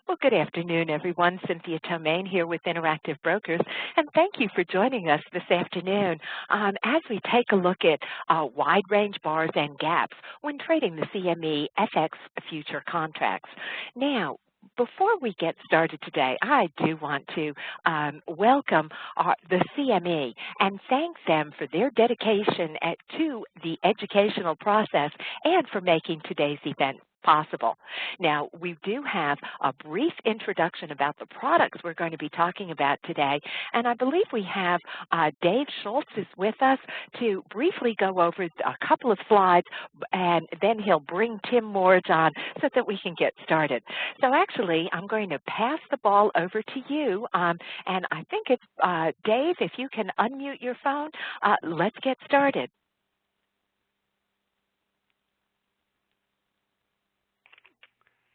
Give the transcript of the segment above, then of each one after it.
Well, good afternoon, everyone. Cynthia Tomaine here with Interactive Brokers, and thank you for joining us this afternoon as we take a look at wide range bars and gaps when trading the CME FX future contracts. Now, before we get started today, I do want to welcome the CME and thank them for their dedication to the educational process and for making today's event possible. Now, we do have a brief introduction about the products we're going to be talking about today, and I believe we have Dave Schultz is with us to briefly go over a couple of slides, and then he'll bring Tim Morge on so that we can get started. So actually, I'm going to pass the ball over to you, and I think it's Dave, if you can unmute your phone, let's get started.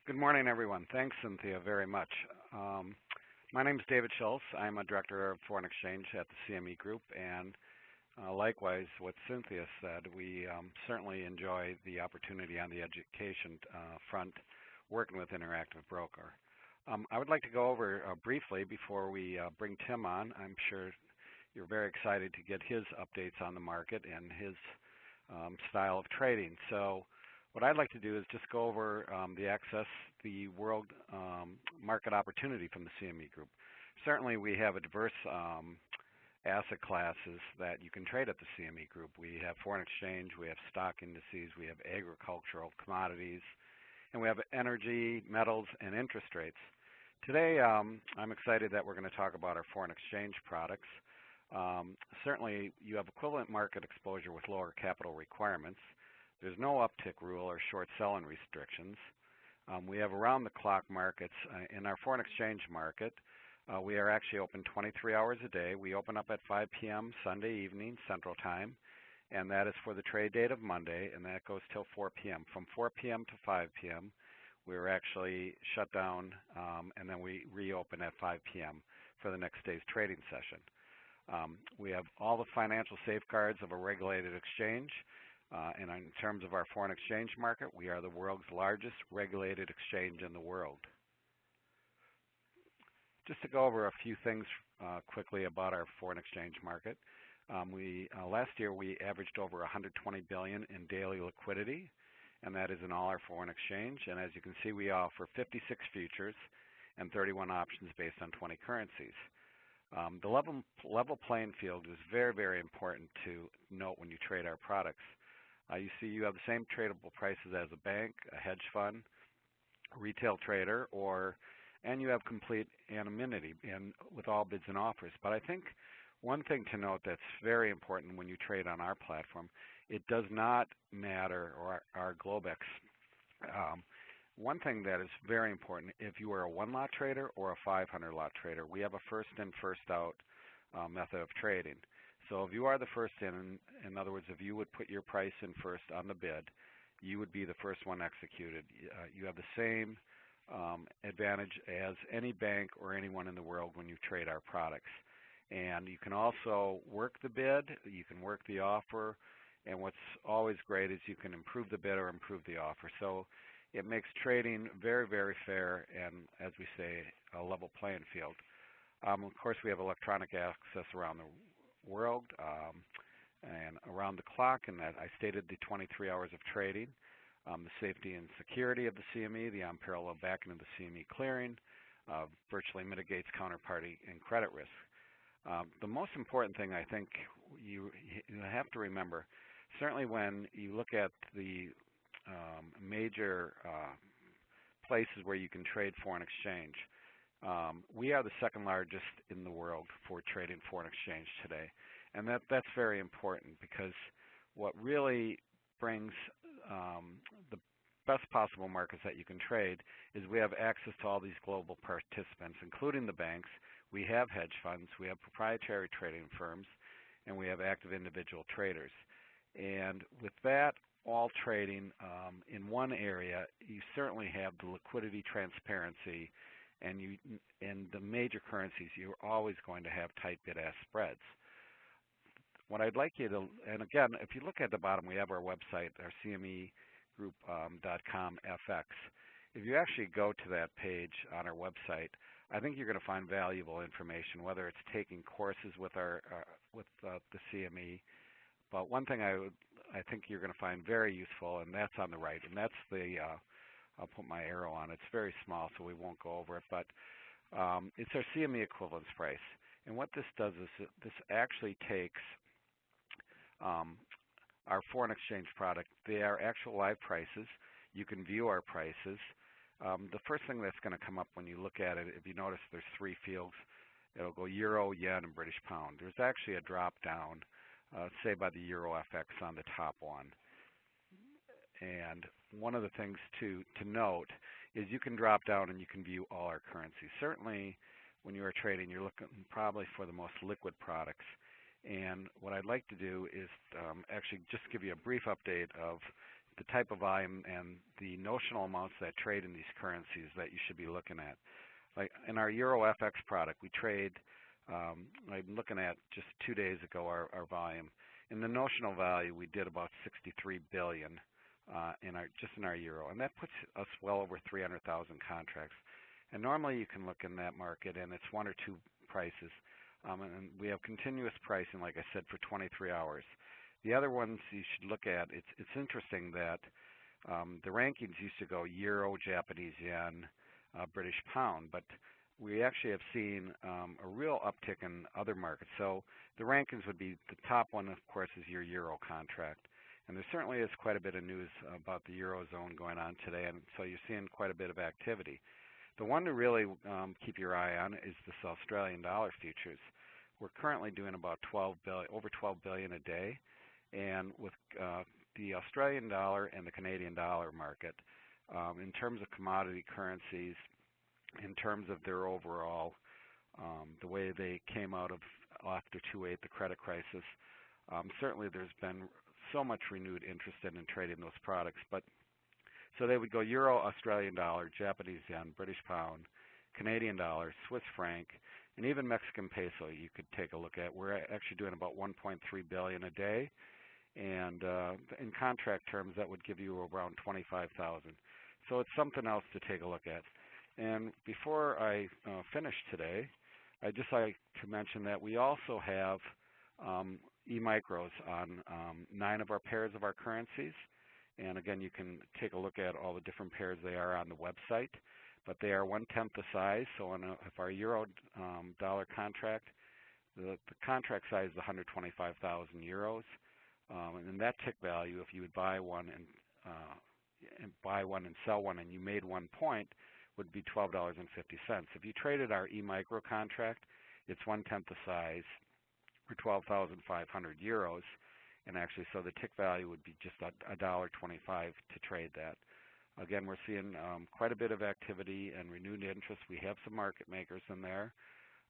Good morning, everyone. Thanks, Cynthia, very much. My name is David Schultz. I'm a Director of Foreign Exchange at the CME Group, and likewise, what Cynthia said, we certainly enjoy the opportunity on the education front working with Interactive Broker. I would like to go over briefly before we bring Tim on. I'm sure you're very excited to get his updates on the market and his style of trading. So what I'd like to do is just go over the world market opportunity from the CME Group. Certainly we have a diverse asset classes that you can trade at the CME Group. We have foreign exchange, we have stock indices, we have agricultural commodities, and we have energy, metals, and interest rates. Today I'm excited that we're going to talk about our foreign exchange products. Certainly you have equivalent market exposure with lower capital requirements. There's no uptick rule or short selling restrictions. We have around-the-clock markets. In our foreign exchange market, we are actually open 23 hours a day. We open up at 5 p.m. Sunday evening, Central Time, and that is for the trade date of Monday, and that goes till 4 p.m. From 4 p.m. to 5 p.m., we're actually shut down, and then we reopen at 5 p.m. for the next day's trading session. We have all the financial safeguards of a regulated exchange. And in terms of our foreign exchange market, we are the world's largest regulated exchange in the world. Just to go over a few things quickly about our foreign exchange market. Last year we averaged over 120 billion in daily liquidity, and that is in all our foreign exchange. And as you can see, we offer 56 futures and 31 options based on 20 currencies. The level playing field is very, very important to note when you trade our products. You see you have the same tradable prices as a bank, a hedge fund, a retail trader, and you have complete anonymity with all bids and offers. But I think one thing to note that's very important when you trade on our platform, it does not matter, or our Globex. One thing that is very important, if you are a one-lot trader or a 500-lot trader, we have a first-in, first-out method of trading. So if you are the first in other words, if you would put your price in first on the bid, you would be the first one executed. You have the same advantage as any bank or anyone in the world when you trade our products. And you can also work the bid, you can work the offer, and what's always great is you can improve the bid or improve the offer. So it makes trading very, very fair and, as we say, a level playing field. Of course, we have electronic access around the world and around the clock, and that I stated the 23 hours of trading, the safety and security of the CME, the unparalleled backing of the CME clearing, virtually mitigates counterparty and credit risk. The most important thing I think you have to remember, certainly when you look at the major places where you can trade foreign exchange, we are the second largest in the world for trading foreign exchange today, and that's very important because what really brings the best possible markets that you can trade is we have access to all these global participants, including the banks. We have hedge funds, we have proprietary trading firms, and we have active individual traders. And with that all trading in one area, you certainly have the liquidity, transparency, and in the major currencies, you're always going to have tight bid-ask spreads. What I'd like you to, and again, if you look at the bottom, we have our website, our CMEgroup.com FX, if you actually go to that page on our website, I think you're going to find valuable information, whether it's taking courses with the CME. But one thing I think you're going to find very useful, and that's on the right, and that's the I'll put my arrow on. It's very small, so we won't go over it, but it's our CME equivalence price. And what this does is this actually takes our foreign exchange product. They are actual live prices. You can view our prices. The first thing that's going to come up when you look at it, if you notice there's three fields, it'll go euro, yen, and British pound. There's actually a drop down, say by the euro FX on the top one. And one of the things to note is you can drop down and you can view all our currencies. Certainly when you are trading, you're looking probably for the most liquid products. And what I'd like to do is actually just give you a brief update of the type of volume and the notional amounts that trade in these currencies that you should be looking at. Like in our Euro FX product, we trade, I'm looking at just 2 days ago our volume. In the notional value, we did about 63 billion just in our euro, and that puts us well over 300,000 contracts. And normally you can look in that market and it's one or two prices. And we have continuous pricing, like I said, for 23 hours. The other ones you should look at, it's interesting that the rankings used to go euro, Japanese yen, British pound, but we actually have seen a real uptick in other markets. So the rankings would be, the top one, of course, is your euro contract. And there certainly is quite a bit of news about the Eurozone going on today, and so you're seeing quite a bit of activity. The one to really keep your eye on is this Australian dollar futures. We're currently doing about over 12 billion a day, and with the Australian dollar and the Canadian dollar market, in terms of commodity currencies, in terms of their overall, the way they came out of after 2008, the credit crisis, certainly there's been so much renewed interest in trading those products. But so they would go euro, Australian dollar, Japanese yen, British pound, Canadian dollar, Swiss franc, and even Mexican peso you could take a look at. We're actually doing about 1.3 billion a day, and in contract terms that would give you around 25,000. So it's something else to take a look at. And before I finish today, I'd just like to mention that we also have e-micros on 9 of our pairs of our currencies. And again, you can take a look at all the different pairs they are on the website. But they are 1/10 the size. So if our euro dollar contract, the contract size is 125,000 euros. And that tick value, if you would buy one and sell one and you made 1 point, would be $12.50. If you traded our e-micro contract, it's 1/10 the size for 12,500 euros. And actually, so the tick value would be just $1.25 to trade that. Again, we're seeing quite a bit of activity and renewed interest. We have some market makers in there.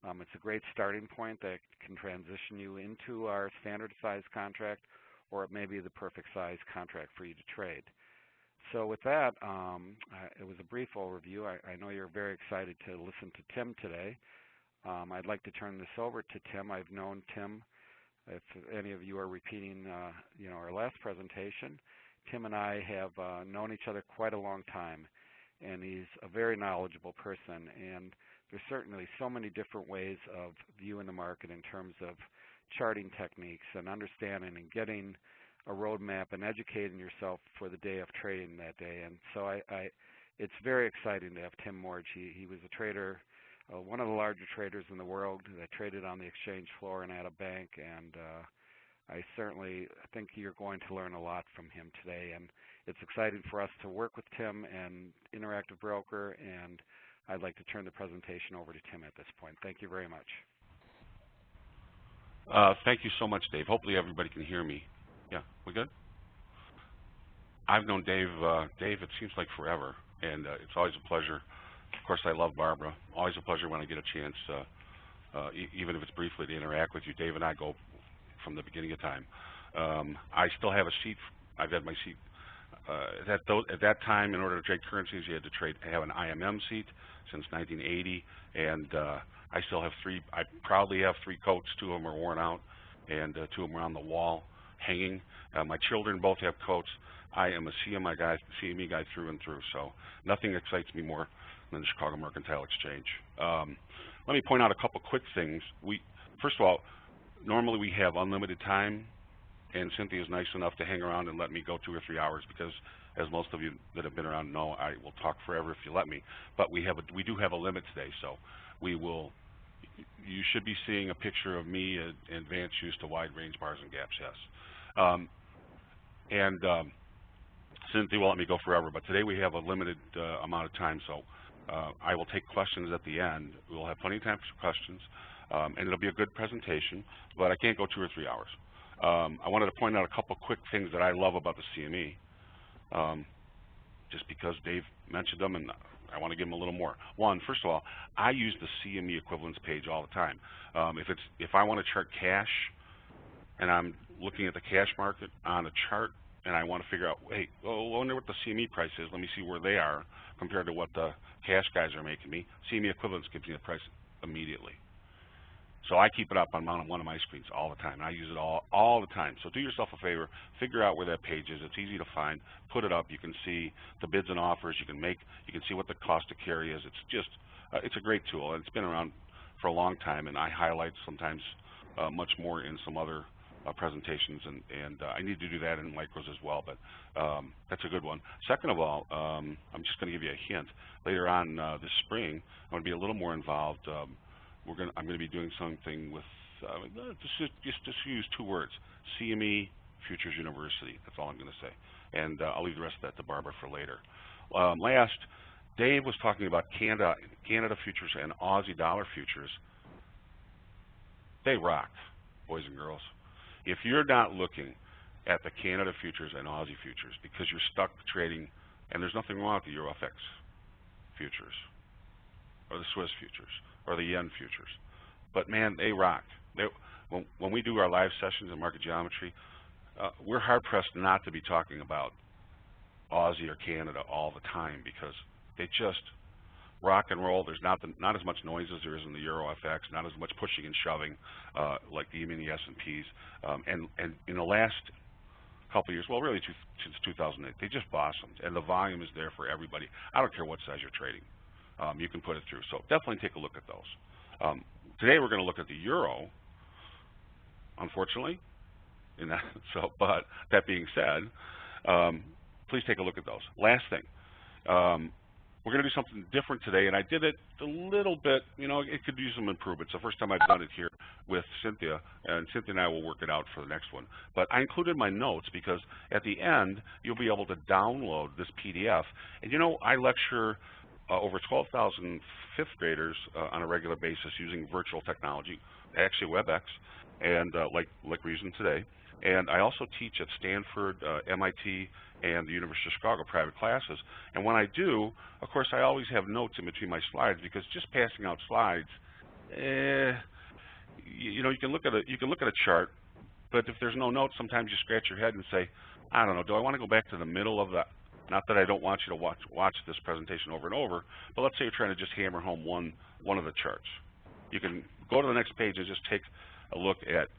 It's a great starting point that can transition you into our standard size contract, or it may be the perfect size contract for you to trade. So with that, it was a brief overview. I know you're very excited to listen to Tim today. I'd like to turn this over to Tim. I've known Tim, if any of you are repeating our last presentation, Tim and I have known each other quite a long time, and he's a very knowledgeable person. And there's certainly so many different ways of viewing the market in terms of charting techniques and understanding and getting a roadmap and educating yourself for the day of trading that day. And so it's very exciting to have Tim Morge. He was a trader, one of the larger traders in the world that traded on the exchange floor and at a bank. And I certainly think you're going to learn a lot from him today. And it's exciting for us to work with Tim and Interactive Broker. And I'd like to turn the presentation over to Tim at this point. Thank you very much. Thank you so much, Dave. Hopefully everybody can hear me. Yeah, we good? I've known Dave, it seems like forever, and it's always a pleasure. Of course, I love Barbara. Always a pleasure when I get a chance, even if it's briefly, to interact with you. Dave and I go from the beginning of time. I still have a seat. I've had my seat. At that time, in order to trade currencies, you had to have an IMM seat since 1980, and I still have 3. I proudly have 3 coats. 2 of them are worn out, and 2 of them are on the wall hanging. My children both have coats. I am a CME guy through and through, so nothing excites me more than the Chicago Mercantile Exchange. Let me point out a couple quick things. First of all, normally we have unlimited time, and Cynthia is nice enough to hang around and let me go 2 or 3 hours because, as most of you that have been around know, I will talk forever if you let me. But we do have a limit today, so you should be seeing a picture of me in advanced use to wide range bars and gaps, yes. Cynthia will let me go forever, but today we have a limited amount of time, so I will take questions at the end. We'll have plenty of time for questions, and it'll be a good presentation, but I can't go 2 or 3 hours. I wanted to point out a couple quick things that I love about the CME, just because Dave mentioned them, and I want to give him a little more. One, first of all, I use the CME equivalence page all the time. If I want to chart cash, and I'm looking at the cash market on a chart, and I want to figure out, hey, I wonder what the CME price is. Let me see where they are compared to what the cash guys are making me. CME equivalence gives me the price immediately. So I keep it up on one of my screens all the time, and I use it all the time. So do yourself a favor, figure out where that page is. It's easy to find. Put it up. You can see the bids and offers. You can see what the cost to carry is. It's a great tool, and it's been around for a long time. And I highlight sometimes much more in some other presentations, and I need to do that in micros as well. But that's a good one. Second of all, I'm just going to give you a hint. Later on this spring, I'm going to be a little more involved. I'm going to be doing something with, just use 2 words, CME Futures University. That's all I'm going to say. And I'll leave the rest of that to Barbara for later. Last, Dave was talking about Canada futures and Aussie dollar futures. They rock, boys and girls. If you're not looking at the Canada futures and Aussie futures because you're stuck trading, and there's nothing wrong with the EuroFX futures or the Swiss futures or the yen futures, but man, they rock. When we do our live sessions in market geometry, we're hard pressed not to be talking about Aussie or Canada all the time because they just rock and roll. There's not as much noise as there is in the EuroFX, not as much pushing and shoving like the E-mini S&Ps, and in the last couple of years, well, really since 2008, they just blossomed, and the volume is there for everybody. I don't care what size you're trading. You can put it through. So definitely take a look at those. Today we're going to look at the euro, unfortunately. But that being said, please take a look at those. Last thing, we're going to do something different today, and I did it a little bit. It could use some improvement. It's the first time I've done it here with Cynthia, and Cynthia and I will work it out for the next one. But I included my notes because at the end you'll be able to download this PDF. And I lecture over 12,000 fifth graders on a regular basis using virtual technology, actually WebEx, and like we're using today. And I also teach at Stanford, MIT, and the University of Chicago private classes. And when I do, of course, I always have notes in between my slides because just passing out slides, you can look at a chart, but if there's no notes, sometimes you scratch your head and say, I don't know, do I want to go back to the middle of that? Not that I don't want you to watch this presentation over and over, but let's say you're trying to just hammer home one of the charts. You can go to the next page and just take a look at,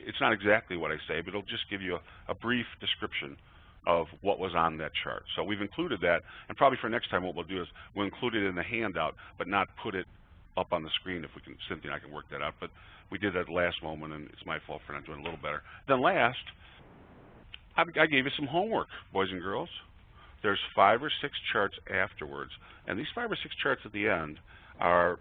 it's not exactly what I say, but it'll just give you a brief description of what was on that chart. So we've included that, and probably for next time what we'll do is we'll include it in the handout, but not put it up on the screen if we can. Cynthia and I can work that out, but we did that at the last moment, and it's my fault for not doing a little better. Then last, I gave you some homework, boys and girls. There's 5 or 6 charts afterwards, and these 5 or 6 charts at the end are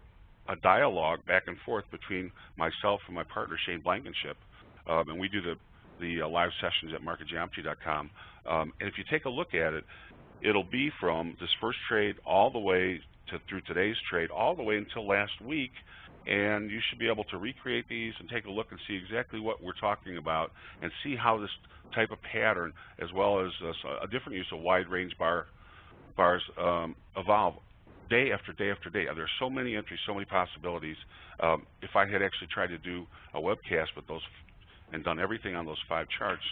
a dialogue back and forth between myself and my partner Shane Blankenship, and we do the live sessions at marketgeometry.com. And if you take a look at it, it'll be from this first trade all the way through today's trade, all the way until last week, and you should be able to recreate these and take a look and see exactly what we're talking about and see how this type of pattern, as well as a different use of wide range bars evolve day after day after day. There are so many entries, so many possibilities. If I had actually tried to do a webcast with those and done everything on those 5 charts,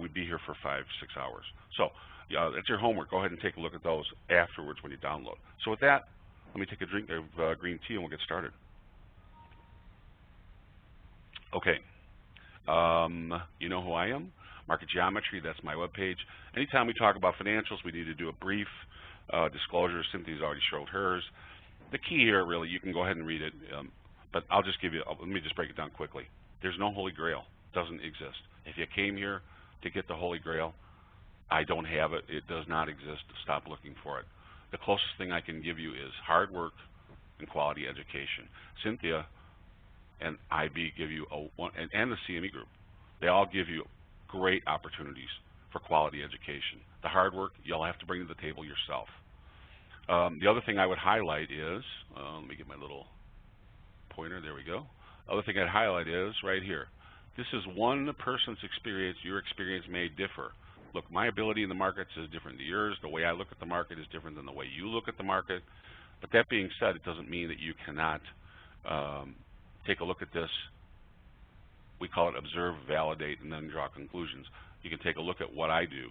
we'd be here for 5-6 hours. So that's your homework. Go ahead and take a look at those afterwards when you download. So with that, let me take a drink of green tea and we'll get started. Okay. You know who I am? Market Geometry, that's my webpage. Anytime we talk about financials, we need to do a brief disclosure. Cynthia's already showed hers. The key here, really, you can go ahead and read it, but I'll just give you, let me just break it down quickly. There's no Holy Grail. It doesn't exist. If you came here to get the Holy Grail, I don't have it. It does not exist. Stop looking for it. The closest thing I can give you is hard work and quality education. Cynthia and IB give you and the CME group, they all give you great opportunities for quality education. The hard work, you'll have to bring to the table yourself. The other thing I would highlight is, let me get my little pointer, there we go. Other thing I'd highlight is right here. This is one person's experience. Your experience may differ. Look, my ability in the markets is different than yours. The way I look at the market is different than the way you look at the market. But that being said, it doesn't mean that you cannot take a look at this. We call it observe, validate, and then draw conclusions. You can take a look at what I do.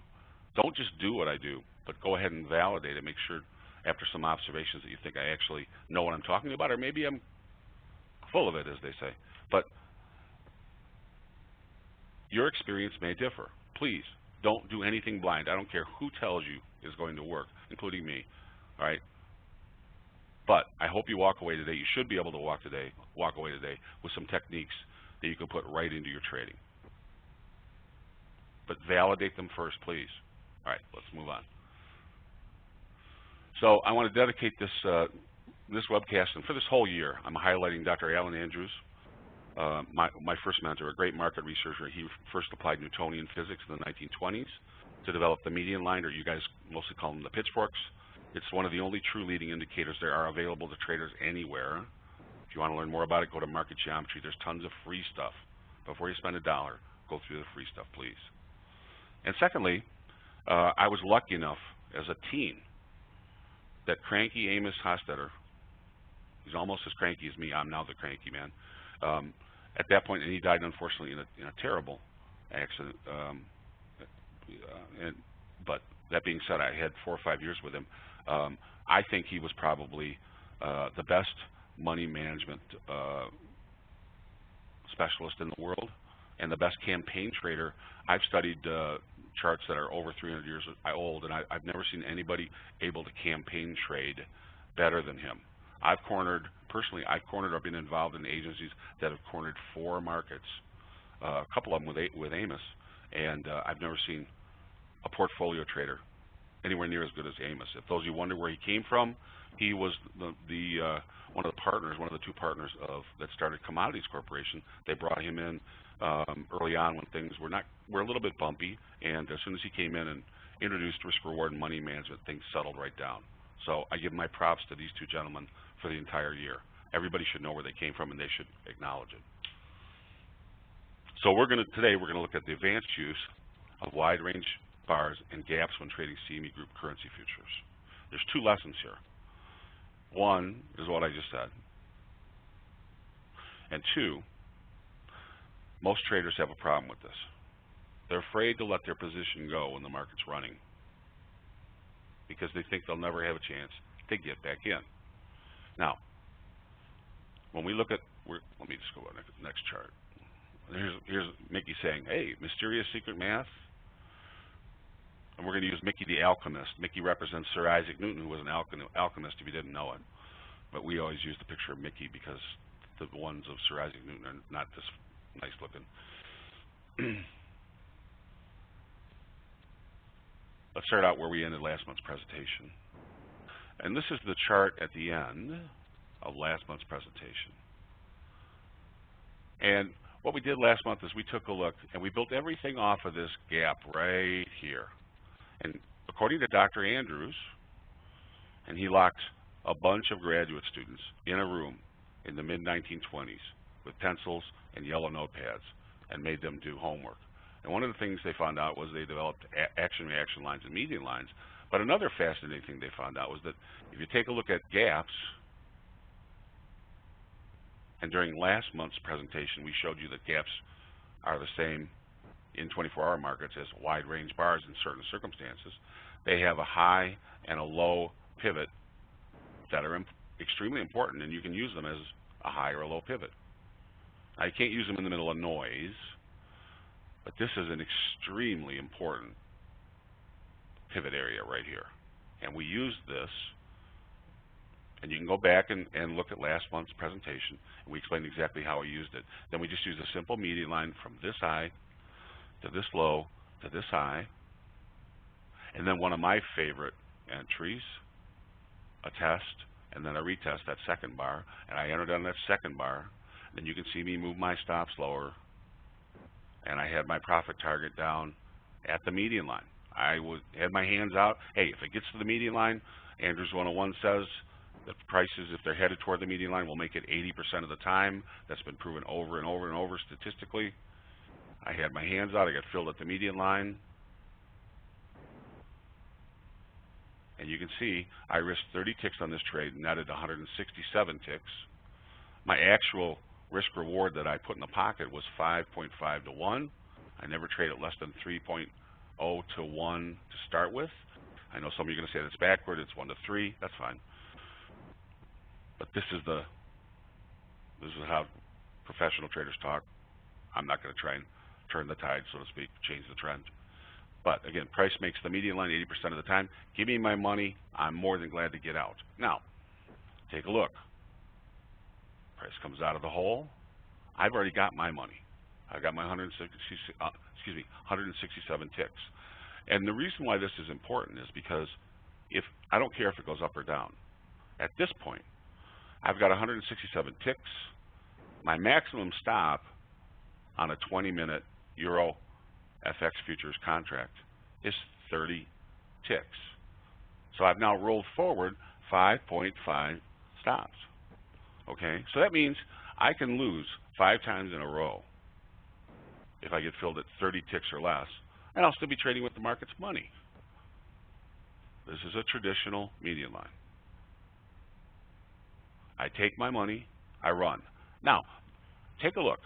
Don't just do what I do, but go ahead and validate it. Make sure after some observations that you think I actually know what I'm talking about, or maybe I'm full of it, as they say. But your experience may differ. Please don't do anything blind. I don't care who tells you is going to work, including me. All right. But I hope you walk away today. You should be able to walk away today with some techniques that you can put right into your trading. But validate them first, please. All right, let's move on. So I want to dedicate this this webcast, and for this whole year, I'm highlighting Dr. Alan Andrews, my first mentor, a great market researcher. He first applied Newtonian physics in the 1920s to develop the median line, or you guys mostly call them the pitchforks. It's one of the only true leading indicators that are available to traders anywhere. If you want to learn more about it, go to Market Geometry. There's tons of free stuff. Before you spend $1, go through the free stuff, please. And secondly, I was lucky enough as a teen that cranky Amos Hostetter, he's almost as cranky as me, I'm now the cranky man, at that point, and he died unfortunately in a terrible accident. But that being said, I had 4 or 5 years with him. I think he was probably the best money management specialist in the world and the best campaign trader. I've studied charts that are over 300 years old, and I've never seen anybody able to campaign trade better than him. I've cornered or been involved in agencies that have cornered 4 markets, a couple of them with Amos, and I've never seen a portfolio trader anywhere near as good as Amos. If those of you wonder where he came from, he was one of the partners, one of the 2 partners that started Commodities Corporation. They brought him in early on when things were a little bit bumpy, and as soon as he came in and introduced risk reward and money management, things settled right down. So I give my props to these 2 gentlemen for the entire year. Everybody should know where they came from, and they should acknowledge it. So today we're gonna look at the advanced use of wide range bars and gaps when trading CME Group currency futures. There's 2 lessons here. One is what I just said, and 2, most traders have a problem with this. They're afraid to let their position go when the market's running because they think they'll never have a chance to get back in. Now, when we look at, let me just go to the next chart. Here's Mickey saying, hey, mysterious secret math. And we're going to use Mickey the Alchemist. Mickey represents Sir Isaac Newton, who was an alchemist if you didn't know it. But we always use the picture of Mickey because the ones of Sir Isaac Newton are not this nice looking. Let's start out where we ended last month's presentation. And this is the chart at the end of last month's presentation. And what we did last month is we took a look and we built everything off of this gap right here. And according to Dr. Andrews, and he locked a bunch of graduate students in a room in the mid-1920s with pencils and yellow notepads and made them do homework. And one of the things they found out was they developed action-reaction lines and median lines. But another fascinating thing they found out was that if you take a look at gaps, and during last month's presentation we showed you that gaps are the same in 24-hour markets as wide range bars in certain circumstances. They have a high and a low pivot that are extremely important, and you can use them as a high or a low pivot. Now, you can't use them in the middle of noise, But this is an extremely important pivot area right here. And we used this, and you can go back and look at last month's presentation, and we explained exactly how we used it. Then we just used a simple median line from this high to this low to this high. And then one of my favorite entries, a test, and then a retest, that second bar, and I entered on that second bar. Then you can see me move my stops lower, and I had my profit target down at the median line. I had my hands out. Hey, if it gets to the median line, Andrews 101 says that prices, if they're headed toward the median line, will make it 80% of the time. That's been proven over and over and over statistically. I had my hands out. I got filled at the median line. And you can see I risked 30 ticks on this trade and netted 167 ticks. My actual risk reward that I put in the pocket was 5.5 to 1. I never traded less than 3.0 to 1 to start with. I know some of you are going to say that's backward. It's 1 to 3. That's fine. But this is how professional traders talk. I'm not going to try and turn the tide, so to speak, change the trend. But again, price makes the median line 80% of the time. Give me my money. I'm more than glad to get out. Now, take a look. Price comes out of the hole. I've already got my money. I've got my 167 ticks. And the reason why this is important is because if I don't care if it goes up or down. At this point, I've got 167 ticks. My maximum stop on a 20-minute Euro FX futures contract is 30 ticks. So I've now rolled forward 5.5 stops. Okay, so that means I can lose 5 times in a row if I get filled at 30 ticks or less, and I'll still be trading with the market's money. This is a traditional median line. I take my money, I run. Now, take a look.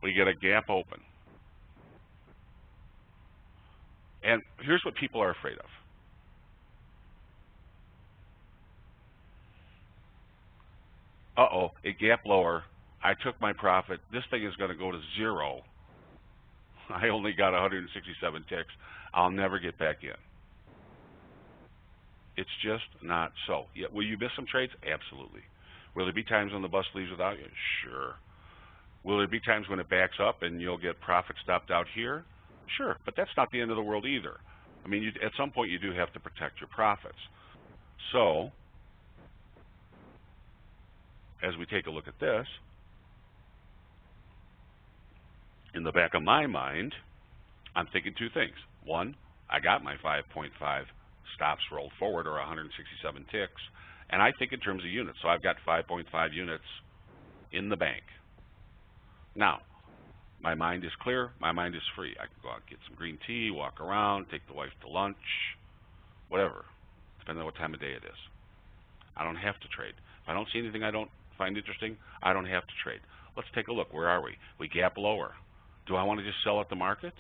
We get a gap open. And here's what people are afraid of. Uh-oh, it gapped lower. I took my profit. This thing is going to go to 0. I only got 167 ticks. I'll never get back in. It's just not so. Will you miss some trades? Absolutely. Will there be times when the bus leaves without you? Sure. Will there be times when it backs up and you'll get profit stopped out here? Sure, but that's not the end of the world either. I mean, at some point you do have to protect your profits. So, as we take a look at this, in the back of my mind, I'm thinking 2 things. One, I got my 5.5 stops rolled forward, or 167 ticks, and I think in terms of units. So I've got 5.5 units in the bank. Now, my mind is clear, my mind is free. I can go out and get some green tea, walk around, take the wife to lunch, whatever, depending on what time of day it is. I don't have to trade. If I don't see anything I don't find interesting, I don't have to trade. Let's take a look. Where are we? We gap lower. Do I want to just sell at the market?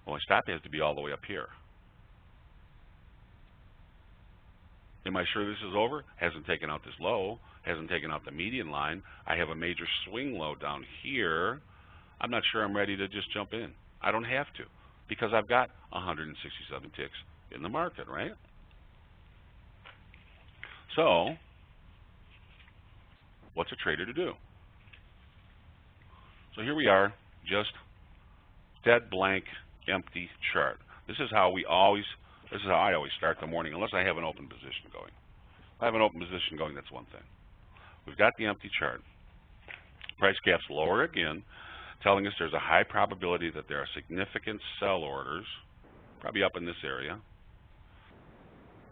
Well, my stop has to be all the way up here. Am I sure this is over? Hasn't taken out this low, hasn't taken out the median line. I have a major swing low down here. I'm not sure I'm ready to just jump in. I don't have to, because I've got 167 ticks in the market, right? So, what's a trader to do? So here we are, just dead blank, empty chart. This is how I always start the morning, unless I have an open position going. If I have an open position going, that's one thing. We've got the empty chart. Price gap's lower again, telling us there's a high probability that there are significant sell orders, probably up in this area,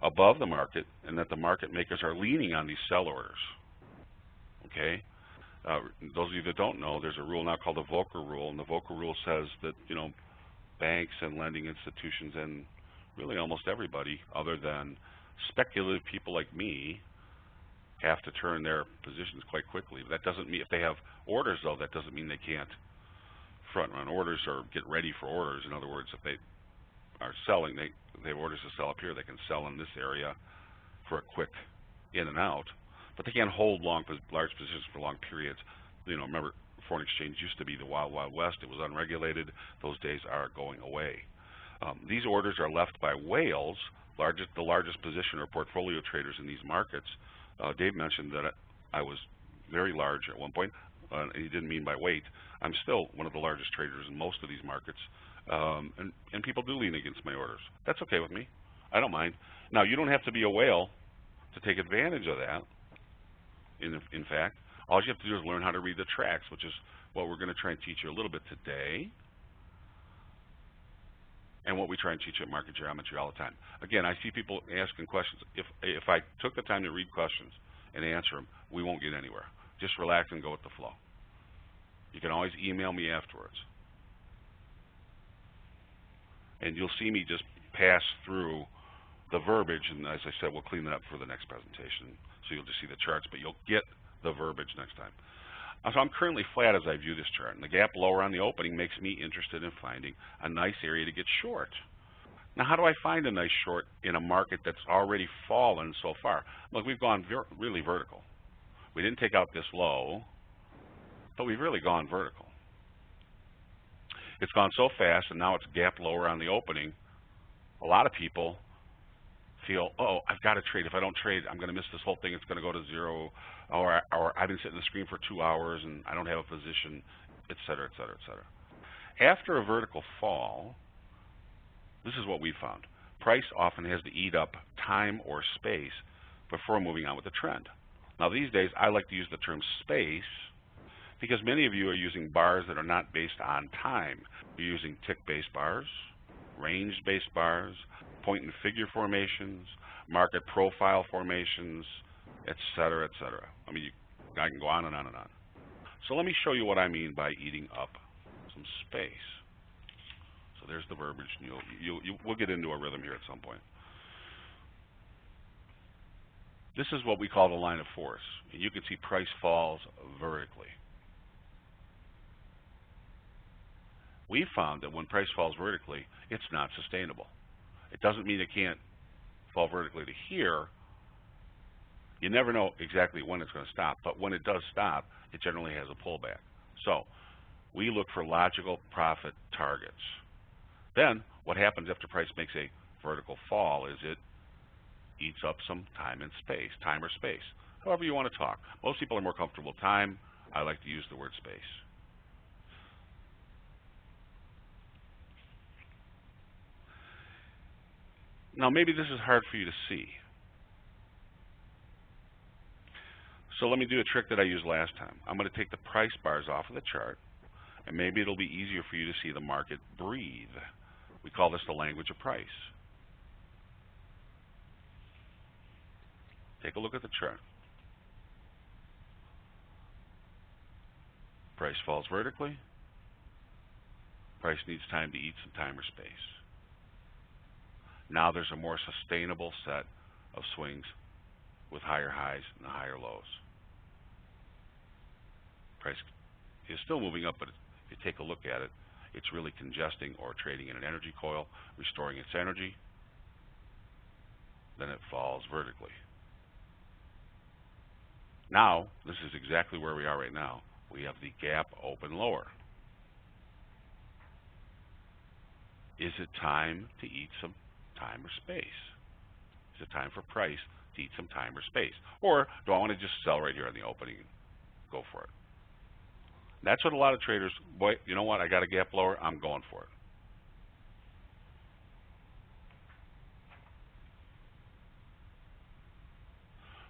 above the market, and that the market makers are leaning on these sell orders. Okay? Those of you that don't know, there's a rule now called the Volcker Rule, and the Volcker Rule says that, banks and lending institutions and really almost everybody other than speculative people like me have to turn their positions quite quickly. That doesn't mean, if they have orders though, that doesn't mean they can't front run orders or get ready for orders. In other words, if they are selling, they have orders to sell up here, they can sell in this area for a quick in and out, but they can't hold large positions for long periods. Remember, foreign exchange used to be the wild, wild west. It was unregulated. Those days are going away. These orders are left by whales, the largest position or portfolio traders in these markets. Dave mentioned that I was very large at one point, and he didn't mean by weight. I'm still one of the largest traders in most of these markets, and people do lean against my orders. That's okay with me. I don't mind. Now, you don't have to be a whale to take advantage of that. In fact, all you have to do is learn how to read the tracks, which is what we're going to try and teach you a little bit today, and what we try and teach at Market Geometry all the time. Again, I see people asking questions. If I took the time to read questions and answer them, we won't get anywhere. Just relax and go with the flow. You can always email me afterwards. And you'll see me just pass through the verbiage, and as I said, we'll clean that up for the next presentation, so you'll just see the charts, but you'll get the verbiage next time. So I'm currently flat as I view this chart, and the gap lower on the opening makes me interested in finding a nice area to get short. Now, how do I find a nice short in a market that's already fallen so far? Look, we've gone really vertical. We didn't take out this low, but we've really gone vertical. It's gone so fast, and now it's gap lower on the opening. A lot of people feel, oh, I've got to trade. If I don't trade, I'm going to miss this whole thing. It's going to go to zero, or I've been sitting on the screen for 2 hours and I don't have a position, et cetera, et cetera, et cetera. After a vertical fall, this is what we found. Price often has to eat up time or space before moving on with the trend. Now, these days, I like to use the term space because many of you are using bars that are not based on time. You're using tick-based bars, range-based bars, point and figure formations, market profile formations, et cetera, et cetera. I mean, I can go on and on and on. So let me show you what I mean by eating up some space. So there's the verbiage. We'll get into a rhythm here at some point. This is what we call the line of force. And you can see price falls vertically. We found that when price falls vertically, it's not sustainable. It doesn't mean it can't fall vertically to here. You never know exactly when it's going to stop, but when it does stop, it generally has a pullback. So we look for logical profit targets. Then what happens after price makes a vertical fall is it eats up some time and space, time or space, however you want to talk. Most people are more comfortable with time. I like to use the word space. Now, maybe this is hard for you to see. So let me do a trick that I used last time. I'm going to take the price bars off of the chart, and maybe it'll be easier for you to see the market breathe. We call this the language of price. Take a look at the chart. Price falls vertically. Price needs time to eat some time or space. Now there's a more sustainable set of swings with higher highs and higher lows. Price is still moving up, but if you take a look at it, it's really congesting or trading in an energy coil, restoring its energy. Then it falls vertically. Now, this is exactly where we are right now. We have the gap open lower. Is it time to eat some time or space? Is it time for price to eat some time or space? Or do I want to just sell right here on the opening and go for it? That's what a lot of traders, boy, you know what, I got a gap lower, I'm going for it.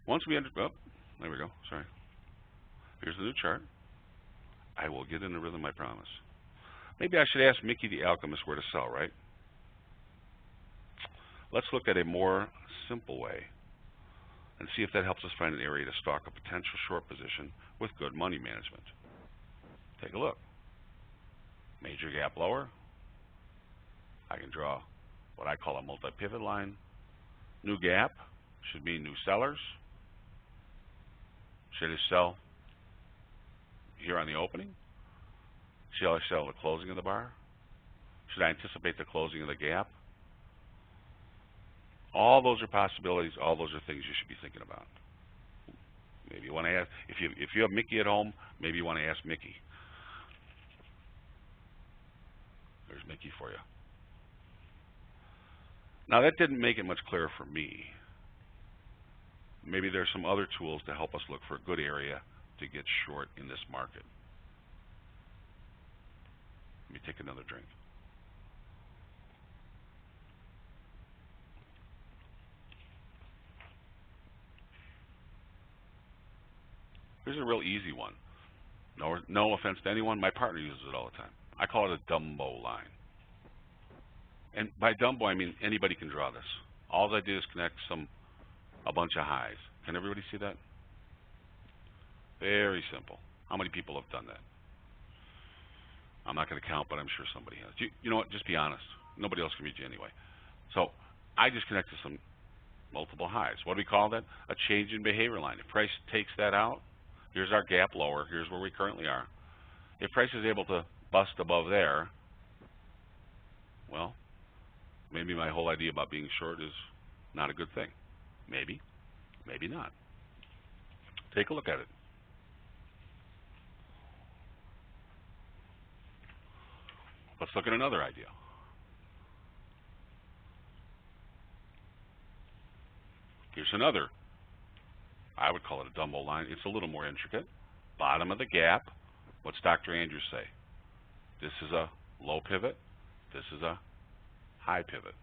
Once we enter, oh, there we go, sorry. Here's the new chart. I will get in the rhythm, I promise. Maybe I should ask Mickey the Alchemist where to sell, right? Let's look at a more simple way and see if that helps us find an area to stock a potential short position with good money management. Take a look. Major gap lower. I can draw what I call a multi-pivot line. New gap should mean new sellers. Should I sell here on the opening? Should I sell the closing of the bar? Should I anticipate the closing of the gap? All those are possibilities. All those are things you should be thinking about. Maybe you want to ask, if you have Mickey at home, maybe you want to ask Mickey. There's Mickey for you. Now that didn't make it much clearer for me. Maybe there's some other tools to help us look for a good area to get short in this market. Let me take another drink. Here's a real easy one. No offense to anyone, my partner uses it all the time. I call it a Dumbo line. And by Dumbo, I mean anybody can draw this. All I do is connect a bunch of highs. Can everybody see that? Very simple. How many people have done that? I'm not going to count, but I'm sure somebody has. You know what? Just be honest. Nobody else can read you anyway. So I just connected some multiple highs. What do we call that? A change in behavior line. If price takes that out, here's our gap lower. Here's where we currently are. If price is able to bust above there, well, maybe my whole idea about being short is not a good thing. Maybe, maybe not. Take a look at it. Let's look at another idea. Here's another. I would call it a Dumbo line. It's a little more intricate. Bottom of the gap. What's Dr. Andrews say? This is a low pivot. This is a high pivot.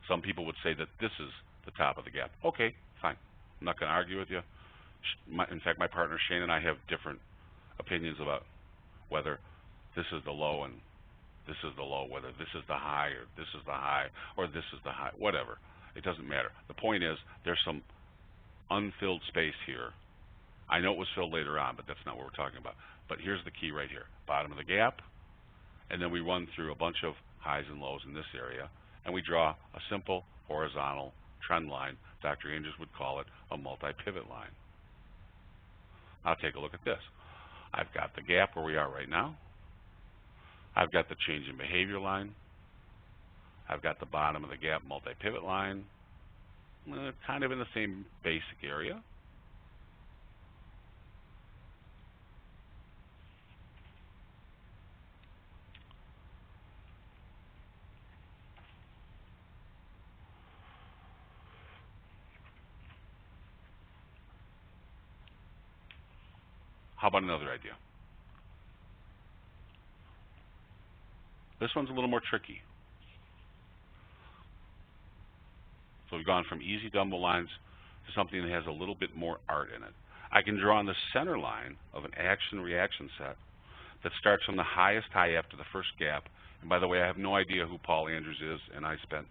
Some people would say that this is the top of the gap. Okay, fine. I'm not going to argue with you. In fact, my partner Shane and I have different opinions about whether this is the low and this is the low, whether this is the high or this is the high or this is the high, whatever. It doesn't matter. The point is there's some unfilled space here. I know it was filled later on, but that's not what we're talking about. But here's the key right here. Bottom of the gap, and then we run through a bunch of highs and lows in this area, and we draw a simple horizontal trend line. Dr. Andrews would call it a multi-pivot line. Now take a look at this. I've got the gap where we are right now. I've got the change in behavior line. I've got the bottom of the gap multi-pivot line. Kind of in the same basic area. How about another idea? This one's a little more tricky. So we've gone from easy Dumbo lines to something that has a little bit more art in it. I can draw on the center line of an action-reaction set that starts from the highest high after the first gap. And by the way, I have no idea who Paul Andrews is, and I spent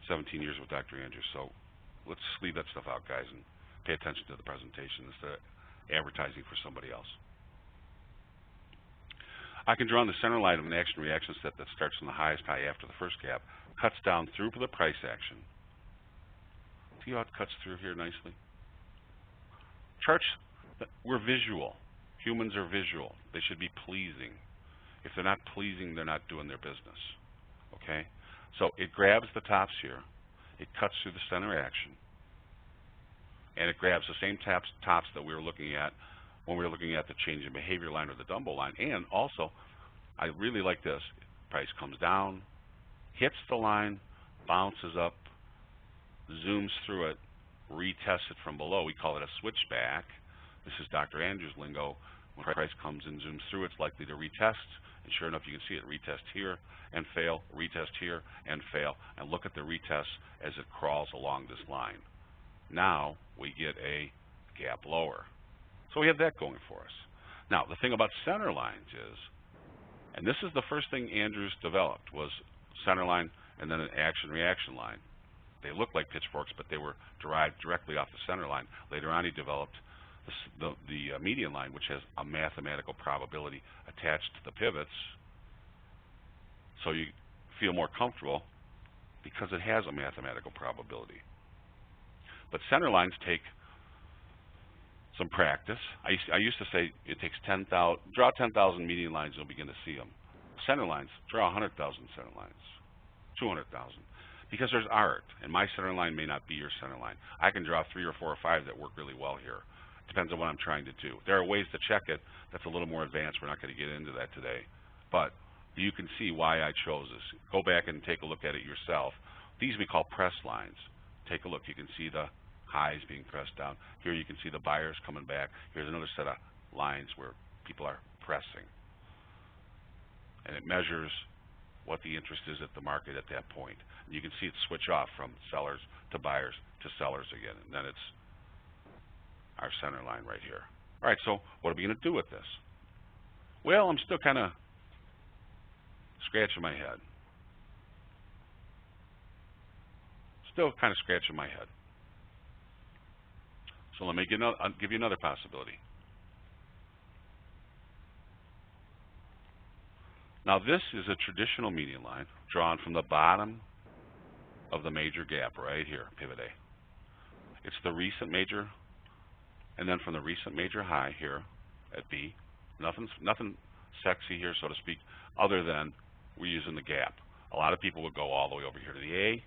17 years with Dr. Andrews. So let's just leave that stuff out, guys, and pay attention to the presentation instead of advertising for somebody else. I can draw on the center line of an action-reaction set that starts from the highest high after the first gap, cuts down through the price action. See how it cuts through here nicely? Charts, we're visual. Humans are visual. They should be pleasing. If they're not pleasing, they're not doing their business. Okay? So it grabs the tops here. It cuts through the center action. And it grabs the same tops that we were looking at when we were looking at the change in behavior line or the Dumbo line. And also, I really like this. Price comes down, hits the line, bounces up, zooms through it, retests it from below. We call it a switchback. This is Dr. Andrews' lingo. When price comes and zooms through, it's likely to retest. And sure enough, you can see it retest here and fail, retest here and fail. And look at the retest as it crawls along this line. Now we get a gap lower. So we have that going for us. Now, the thing about center lines is, and this is the first thing Andrews developed, was center line and then an action-reaction line. They look like pitchforks, but they were derived directly off the center line. Later on, he developed the median line, which has a mathematical probability attached to the pivots, so you feel more comfortable because it has a mathematical probability. But center lines take some practice. I used to say it takes 10,000, draw 10,000 median lines, you'll begin to see them. Center lines, draw 100,000 center lines, 200,000. Because there's art, and my center line may not be your center line. I can draw 3 or 4 or 5 that work really well here. Depends on what I'm trying to do. There are ways to check it that's a little more advanced. We're not going to get into that today. But You can see why I chose this. Go back and take a look at it yourself. These we call press lines. Take a look. You can see the highs being pressed down. Here you can see the buyers coming back. Here's another set of lines where people are pressing. And it measures what the interest is at the market at that point. And you can see it switch off from sellers to buyers to sellers again. And then it's our center line right here. All right, so what are we going to do with this? Well, I'm still kind of scratching my head. Still kind of scratching my head. So let me give you another possibility. Now this is a traditional median line drawn from the bottom of the major gap right here, pivot A. It's the recent major, and then from the recent major high here at B. Nothing sexy here, so to speak, other than we're using the gap. A lot of people would go all the way over here to the A.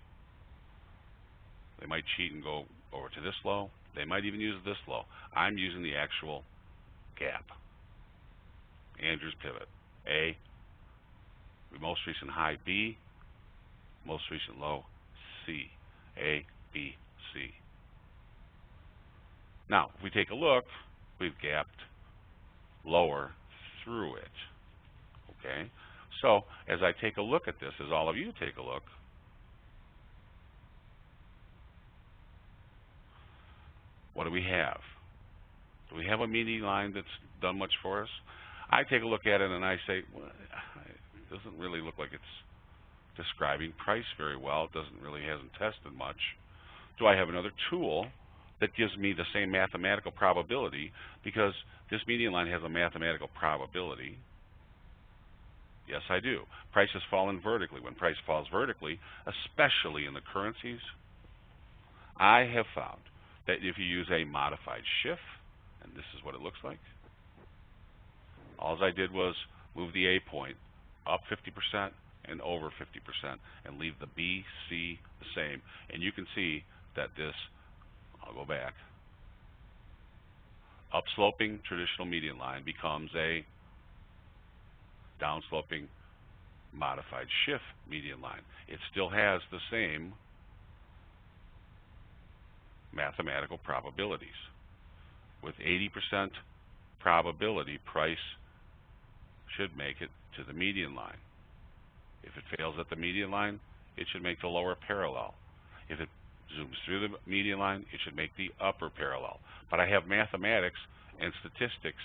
They might cheat and go over to this low. They might even use this low. I'm using the actual gap. Andrew's pivot. A, most recent high B, most recent low C. A, B, C. Now, if we take a look, we've gapped lower through it. Okay? So, as I take a look at this, as all of you take a look, what do we have? Do we have a median line that's done much for us? I take a look at it and I say, well, it doesn't really look like it's describing price very well. It hasn't tested much. Do I have another tool that gives me the same mathematical probability? Because this median line has a mathematical probability. Yes, I do. Price has fallen vertically. When price falls vertically, especially in the currencies, I have found that if you use a modified shift, and this is what it looks like, all I did was move the A point up 50% and over 50% and leave the B, C the same. And you can see that this, I'll go back, upsloping traditional median line becomes a downsloping modified shift median line. It still has the same mathematical probabilities. With 80% probability, price should make it to the median line. If it fails at the median line, it should make the lower parallel. If it zooms through the median line, it should make the upper parallel. But I have mathematics and statistics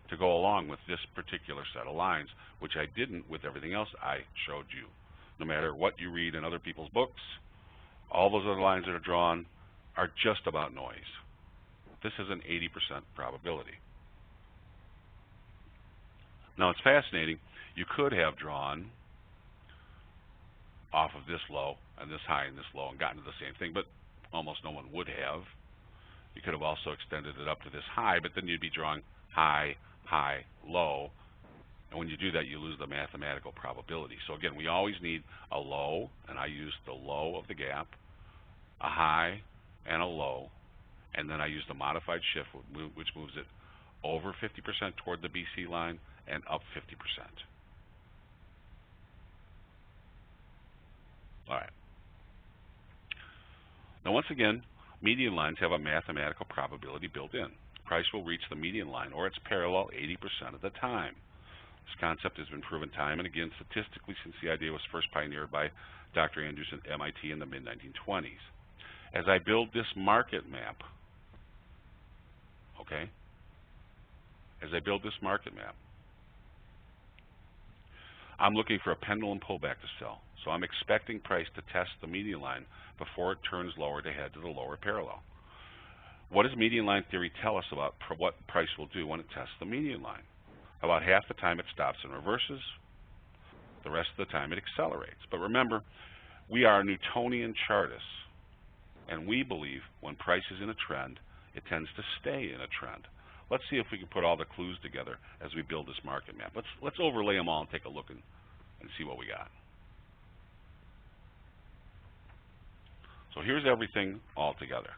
to go along with this particular set of lines, which I didn't with everything else I showed you. No matter what you read in other people's books, all those other lines that are drawn are just about noise. This is an 80% probability. Now it's fascinating. You could have drawn off of this low and this high and this low and gotten to the same thing, but almost no one would have. You could have also extended it up to this high, but then you'd be drawing high, high, low. And when you do that, you lose the mathematical probability. So again, we always need a low, and I use the low of the gap, a high, and a low, and then I use the modified shift, which moves it over 50% toward the BC line and up 50%. All right. Now once again, median lines have a mathematical probability built in. Price will reach the median line or its parallel 80% of the time. This concept has been proven time and again statistically since the idea was first pioneered by Dr. Andrews at MIT in the mid-1920s. As I build this market map, okay, as I build this market map, I'm looking for a pendulum pullback to sell. So I'm expecting price to test the median line before it turns lower to head to the lower parallel. What does median line theory tell us about what price will do when it tests the median line? About half the time it stops and reverses. The rest of the time it accelerates. But remember, we are Newtonian chartists, and we believe when price is in a trend, it tends to stay in a trend. Let's see if we can put all the clues together as we build this market map. Let's overlay them all and take a look and see what we got. So here's everything all together.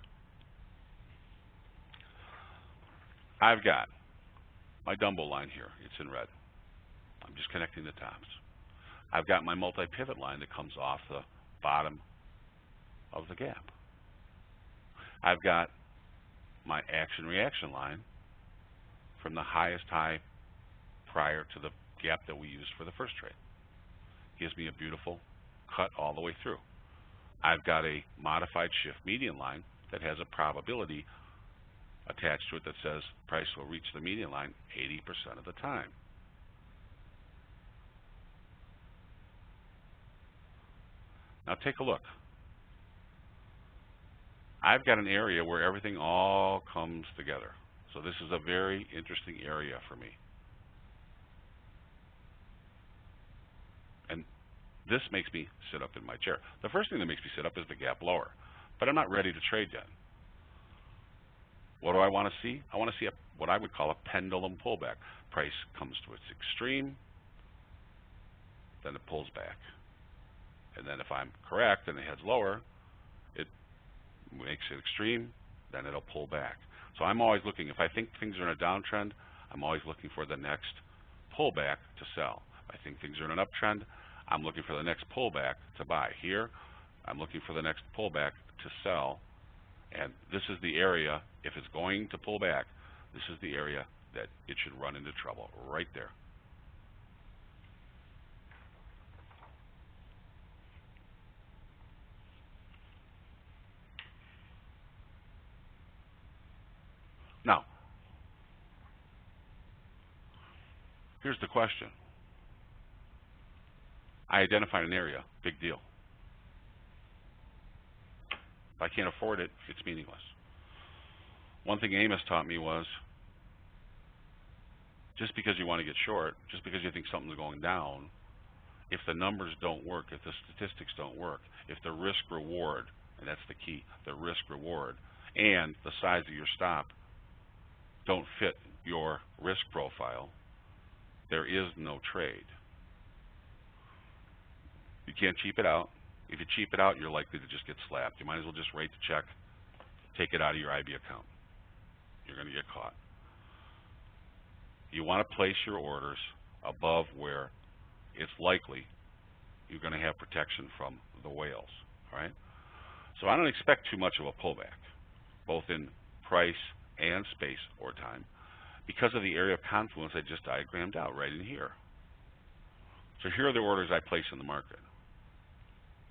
I've got my Dumbo line here. It's in red. I'm just connecting the tops. I've got my multi-pivot line that comes off the bottom of the gap. I've got my action-reaction line from the highest high prior to the gap that we used for the first trade. Gives me a beautiful cut all the way through. I've got a modified shift median line that has a probability attached to it that says price will reach the median line 80% of the time. Now take a look. I've got an area where everything all comes together. So this is a very interesting area for me. And this makes me sit up in my chair. The first thing that makes me sit up is the gap lower. But I'm not ready to trade yet. What do I want to see? I want to see what I would call a pendulum pullback. Price comes to its extreme, then it pulls back. And then if I'm correct and it heads lower, it makes it extreme, then it'll pull back. So I'm always looking, if I think things are in a downtrend, I'm always looking for the next pullback to sell. If I think things are in an uptrend, I'm looking for the next pullback to buy. Here, I'm looking for the next pullback to sell. And this is the area, if it's going to pull back, this is the area that it should run into trouble, right there. Now, here's the question. I identified an area, big deal. If I can't afford it, it's meaningless. One thing Amos taught me was, just because you want to get short, just because you think something's going down, if the numbers don't work, if the statistics don't work, if the risk-reward, and that's the key, the risk-reward, and the size of your stop don't fit your risk profile, there is no trade. You can't cheap it out. If you cheap it out, you're likely to just get slapped. You might as well just write the check, take it out of your IB account. You're going to get caught. You want to place your orders above where it's likely you're going to have protection from the whales. All right? So I don't expect too much of a pullback, both in price and space or time, because of the area of confluence I just diagrammed out right in here. So here are the orders I place in the market.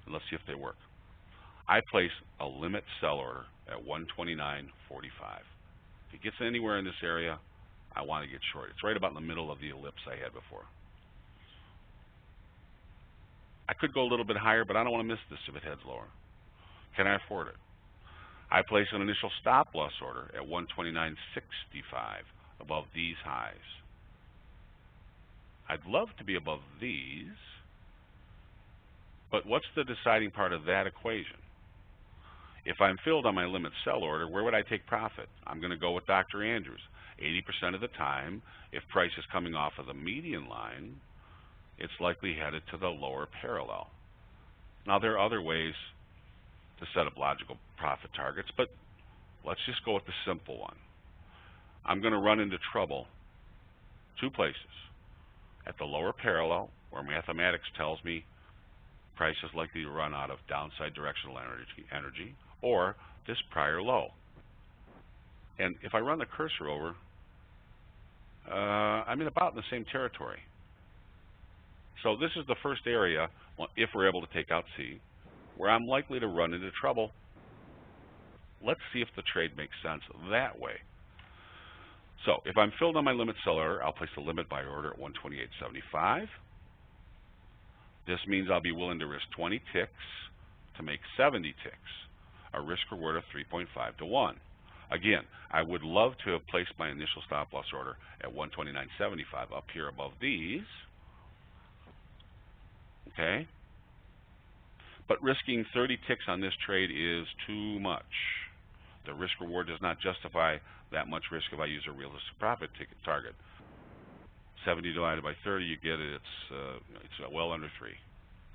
And let's see if they work. I place a limit sell order at 129.45. If it gets anywhere in this area, I want to get short. It's right about in the middle of the ellipse I had before. I could go a little bit higher, but I don't want to miss this if it heads lower. Can I afford it? I place an initial stop loss order at 129.65 above these highs. I'd love to be above these, but what's the deciding part of that equation? If I'm filled on my limit sell order, where would I take profit? I'm going to go with Dr. Andrews. 80% of the time, if price is coming off of the median line, it's likely headed to the lower parallel. Now, there are other ways to set up logical profit targets, but let's just go with the simple one. I'm going to run into trouble two places. At the lower parallel, where mathematics tells me price is likely to run out of downside directional energy, or this prior low. And if I run the cursor over, I'm about in the same territory. So this is the first area, if we're able to take out C, where I'm likely to run into trouble. Let's see if the trade makes sense that way. So if I'm filled on my limit sell order, I'll place a limit buy order at 128.75. This means I'll be willing to risk 20 ticks to make 70 ticks, a risk reward of 3.5 to 1. Again, I would love to have placed my initial stop loss order at 129.75 up here above these. Okay? But risking 30 ticks on this trade is too much. The risk reward does not justify that much risk if I use a realistic profit target. 70 divided by 30, you get it, it's well under 3.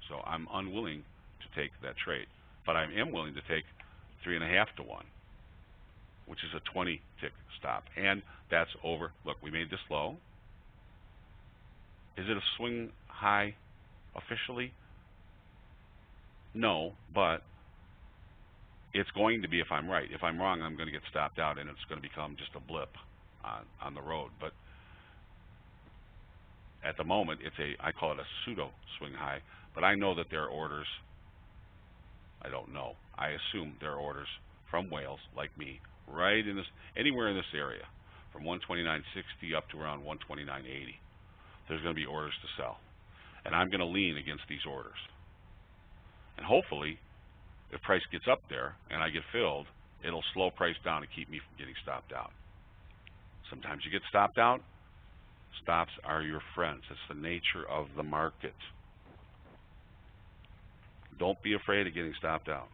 So I'm unwilling to take that trade. But I am willing to take 3.5 to 1, which is a 20 tick stop. And that's over. Look, we made this low. Is it a swing high? Officially, no, but it's going to be if I'm right. If I'm wrong, I'm going to get stopped out, and it's going to become just a blip on the road. But at the moment, I call it a pseudo swing high, but I know that there are orders. I don't know. I assume there are orders from whales like me right in this, anywhere in this area, from 129.60 up to around 129.80. There's going to be orders to sell, and I'm going to lean against these orders. And hopefully, if price gets up there and I get filled, it'll slow price down to keep me from getting stopped out. Sometimes you get stopped out. Stops are your friends. It's the nature of the market. Don't be afraid of getting stopped out.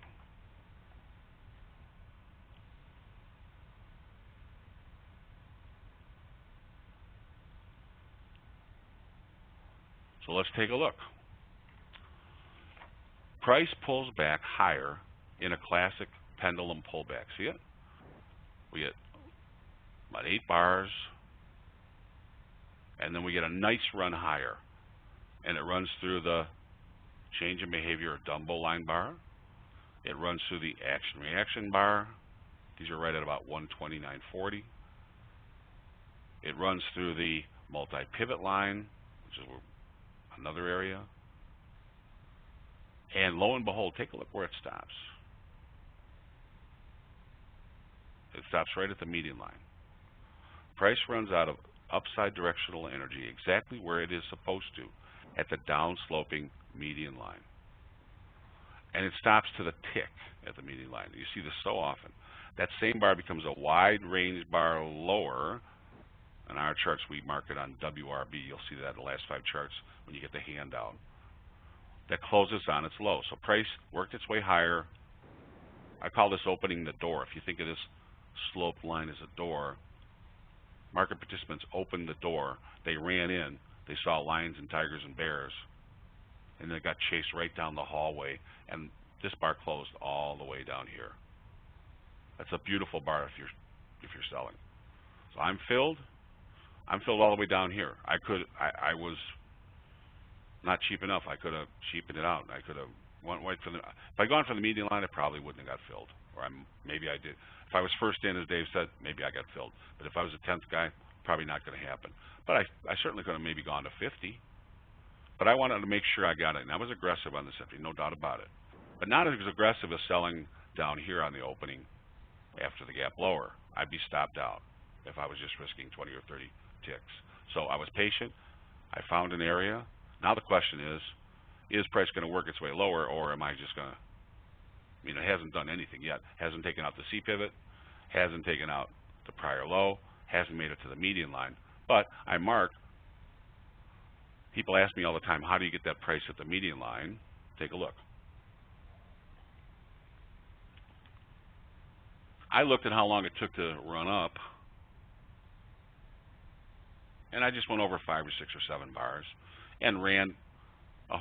So let's take a look. Price pulls back higher in a classic pendulum pullback. See it? We get about 8 bars, and then we get a nice run higher. And it runs through the change in behavior or Dumbo line bar. It runs through the action-reaction bar. These are right at about 129.40. It runs through the multi-pivot line, which is another area. And lo and behold, take a look where it stops. It stops right at the median line. Price runs out of upside directional energy exactly where it is supposed to, at the downsloping median line. And it stops to the tick at the median line. You see this so often. That same bar becomes a wide range bar lower. In our charts, we mark it on WRB. You'll see that in the last 5 charts when you get the handout. That closes on its low. So price worked its way higher. I call this opening the door. If you think of this sloped line as a door, market participants opened the door. They ran in. They saw lions and tigers and bears, and they got chased right down the hallway. And this bar closed all the way down here. That's a beautiful bar if you're selling. So I'm filled. I'm filled all the way down here. I was not cheap enough. I could have cheapened it out. I could have went right for the. If I'd gone for the median line, I probably wouldn't have got filled. Or maybe I did. If I was first in, as Dave said, maybe I got filled. But if I was a 10th guy, probably not going to happen. But I certainly could have maybe gone to 50. But I wanted to make sure I got it. And I was aggressive on the 50, no doubt about it. But not as aggressive as selling down here on the opening after the gap lower. I'd be stopped out if I was just risking 20 or 30 ticks. So I was patient. I found an area. Now the question is price going to work its way lower, or am I just going to, it hasn't done anything yet. Hasn't taken out the C pivot, hasn't taken out the prior low, hasn't made it to the median line. But I mark, people ask me all the time, how do you get that price at the median line? Take a look. I looked at how long it took to run up, and I just went over 5 or 6 or 7 bars and ran a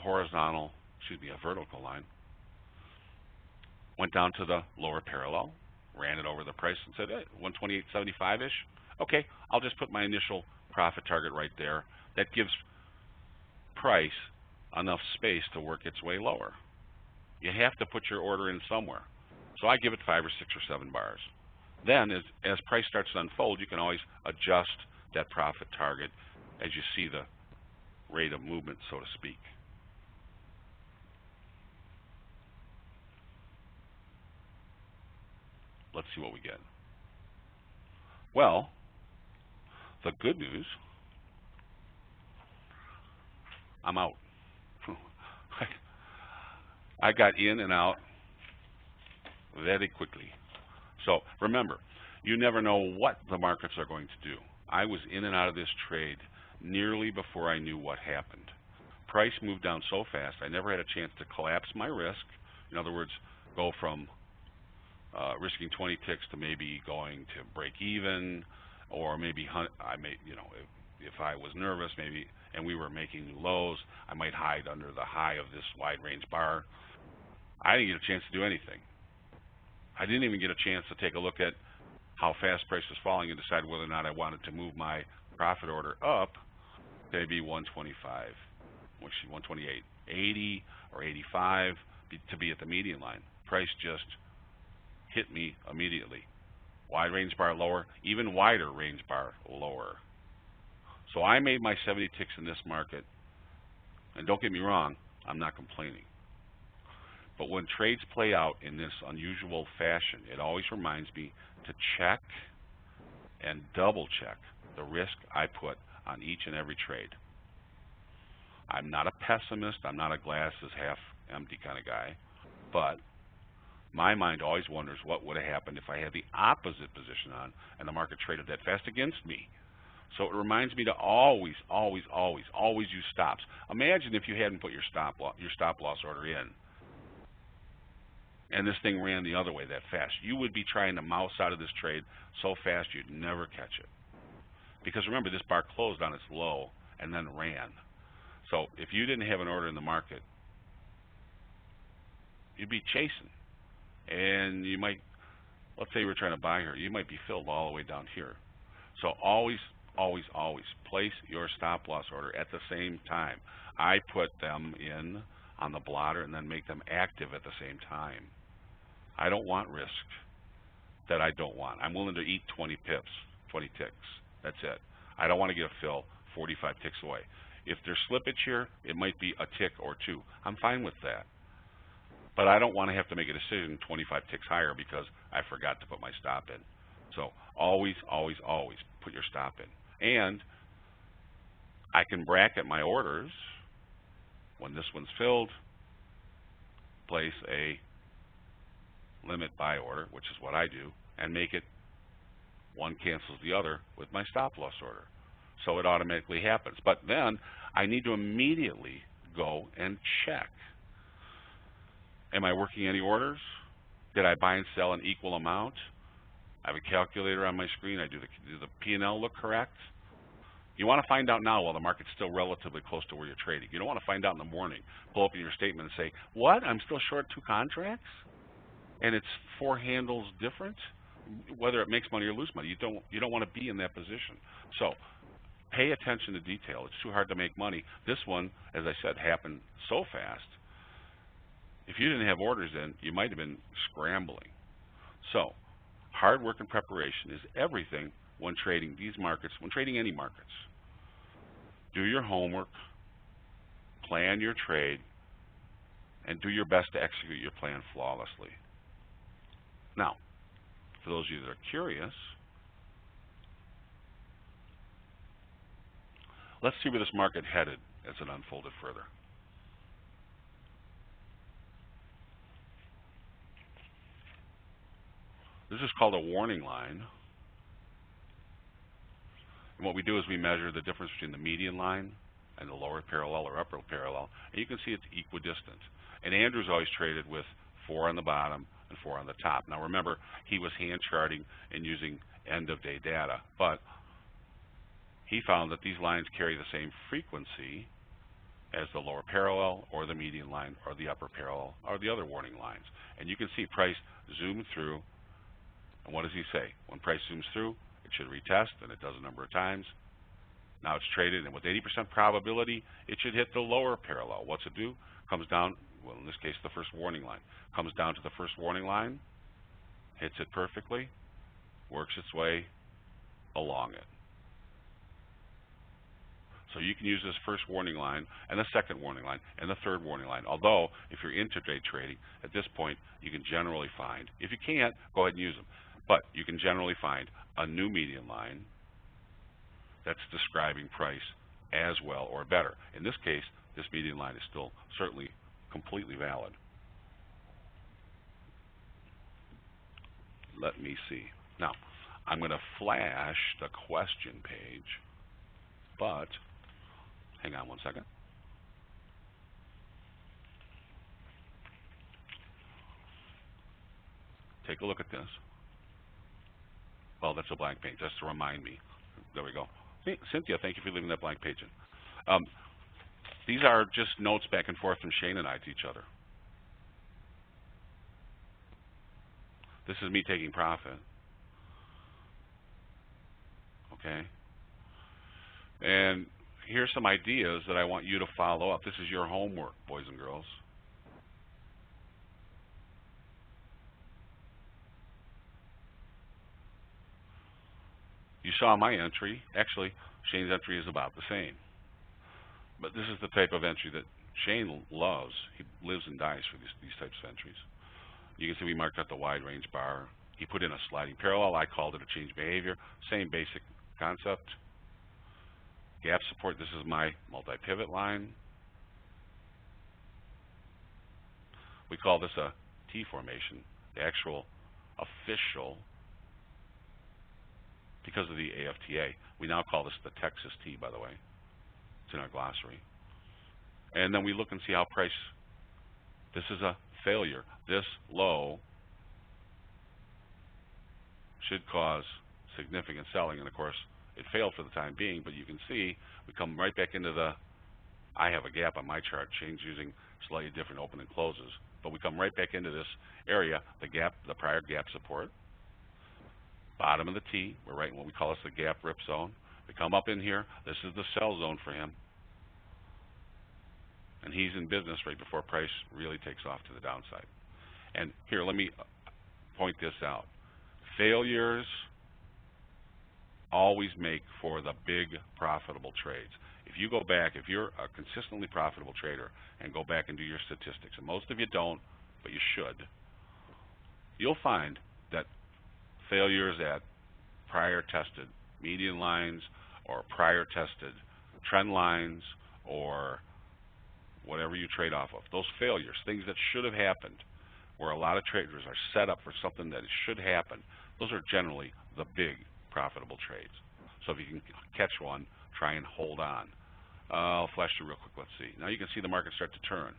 vertical line. Went down to the lower parallel, ran it over the price and said, hey, 128.75-ish. Okay, I'll just put my initial profit target right there. That gives price enough space to work its way lower. You have to put your order in somewhere. So I give it 5 or 6 or 7 bars. Then as price starts to unfold, you can always adjust that profit target as you see the rate of movement, so to speak. Let's see what we get. Well, the good news, I'm out. I got in and out very quickly. So remember, you never know what the markets are going to do. I was in and out of this trade nearly before I knew what happened. Price moved down so fast, I never had a chance to collapse my risk. In other words, go from risking 20 ticks to maybe going to break even, or maybe if I was nervous, maybe, and we were making new lows, I might hide under the high of this wide range bar. I didn't get a chance to do anything. I didn't even get a chance to take a look at how fast price was falling and decide whether or not I wanted to move my profit order up, maybe 125, Which is 128, 80 or 85 to be at the median line. Price just hit me immediately. Wide range bar lower, even wider range bar lower. So I made my 70 ticks in this market, and don't get me wrong, I'm not complaining. But when trades play out in this unusual fashion, it always reminds me to check and double check the risk I put on each and every trade. I'm not a pessimist, I'm not a glass is half empty kind of guy, but my mind always wonders what would have happened if I had the opposite position on and the market traded that fast against me. So it reminds me to always use stops. Imagine if you hadn't put your stop loss order in and this thing ran the other way that fast. You would be trying to mouse out of this trade so fast you'd never catch it. Because remember, this bar closed on its low and then ran. So if you didn't have an order in the market, you'd be chasing. And you might, let's say you were trying to buy here, you might be filled all the way down here. So always place your stop loss order at the same time. I put them in on the blotter and then make them active at the same time. I don't want risk that I don't want. I'm willing to eat 20 pips, 20 ticks. That's it. I don't want to get a fill 45 ticks away. If there's slippage here, it might be a tick or two. I'm fine with that. But I don't want to have to make a decision 25 ticks higher because I forgot to put my stop in. So always put your stop in. And I can bracket my orders. When this one's filled, place a limit buy order, which is what I do, and make it one cancels the other with my stop loss order. So it automatically happens. But then I need to immediately go and check. Am I working any orders? Did I buy and sell an equal amount? I have a calculator on my screen. Do the P&L look correct? You want to find out now while the market's still relatively close to where you're trading. You don't want to find out in the morning, pull up your statement and say, what? I'm still short 2 contracts? And it's 4 handles different? Whether it makes money or lose money, you don't want to be in that position. So pay attention to detail. It's too hard to make money. This one, as I said, happened so fast. If you didn't have orders in, you might have been scrambling. So hard work and preparation is everything when trading these markets, when trading any markets. Do your homework, plan your trade, and do your best to execute your plan flawlessly. Now, for those of you that are curious, let's see where this market headed as it unfolded further. This is called a warning line. And what we do is we measure the difference between the median line and the lower parallel or upper parallel, and you can see it's equidistant. And Andrew's always traded with 4 on the bottom and 4 on the top. Now remember, he was hand charting and using end of day data, but he found that these lines carry the same frequency as the lower parallel or the median line or the upper parallel or the other warning lines. And you can see price zoom through, and what does he say? When price zooms through, it should retest, and it does a number of times. Now it's traded, and with 80% probability, it should hit the lower parallel. What's it do? Comes down, well, in this case, the first warning line. Comes down to the first warning line, hits it perfectly, works its way along it. So you can use this first warning line, and the second warning line, and the third warning line. Although, if you're intraday trading, at this point, you can generally find, if you can't, go ahead and use them. But you can generally find a new median line that's describing price as well or better. In this case, this median line is still certainly completely valid. Let me see. Now, I'm going to flash the question page, but hang on one second. Take a look at this. Well, that's a blank page, just to remind me. There we go. Hey, Cynthia, thank you for leaving that blank page in. These are just notes back and forth from Shane and I to each other. This is me taking profit. Okay. And here's some ideas that I want you to follow up. This is your homework, boys and girls. You saw my entry. Actually, Shane's entry is about the same. But this is the type of entry that Shane loves. He lives and dies for these types of entries. You can see we marked out the wide range bar. He put in a sliding parallel. I called it a change behavior. Same basic concept. Gap support, this is my multi-pivot line. We call this a T formation, the actual official, because of the AFTA. We now call this the Texas T, by the way. It's in our glossary. And then we look and see how price, this is a failure. This low should cause significant selling, and of course it failed for the time being, but you can see we come right back into the, I have a gap on my chart, Shane's using slightly different open and closes, but we come right back into this area, the gap, the prior gap support, bottom of the T, we're right in what we call this the gap rip zone. We come up in here, this is the sell zone for him, and he's in business right before price really takes off to the downside. And here, let me point this out. Failures always make for the big profitable trades. If you go back, if you're a consistently profitable trader and go back and do your statistics, and most of you don't, but you should, you'll find that failures at prior tested median lines or prior tested trend lines or whatever you trade off of, those failures, things that should have happened, where a lot of traders are set up for something that should happen, those are generally the big profitable trades. So if you can catch one, try and hold on. I'll flash through real quick. Let's see. Now you can see the market start to turn.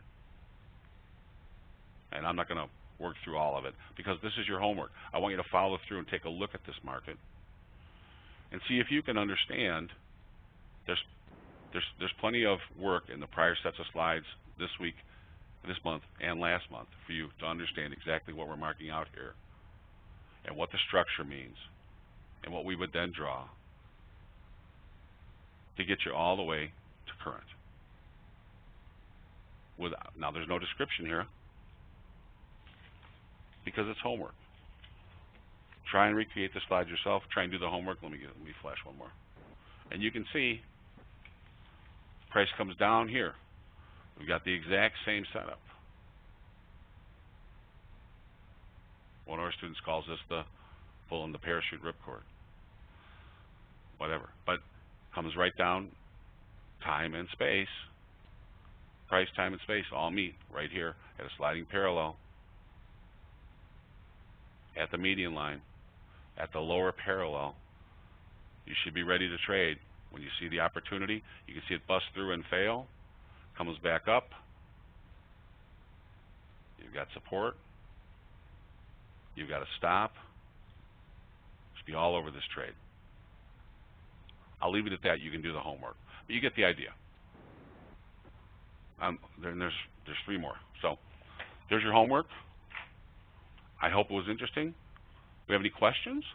And I'm not going to work through all of it because this is your homework. I want you to follow through and take a look at this market and see if you can understand. There's plenty of work in the prior sets of slides this week, this month, and last month for you to understand exactly what we're marking out here and what the structure means and what we would then draw to get you all the way to current. Now there's no description here because it's homework. Try and recreate the slides yourself. Try and do the homework. Let me flash one more. And you can see price comes down here. We've got the exact same setup. One of our students calls this the pulling the parachute ripcord. Whatever. But comes right down, time and space. Price, time, and space all meet right here at a sliding parallel, at the median line, at the lower parallel. You should be ready to trade. When you see the opportunity, you can see it bust through and fail, comes back up. You've got support. You've got a stop. Should be all over this trade. I'll leave it at that. You can do the homework, but you get the idea. There's three more. So there's your homework. I hope it was interesting. Do we have any questions?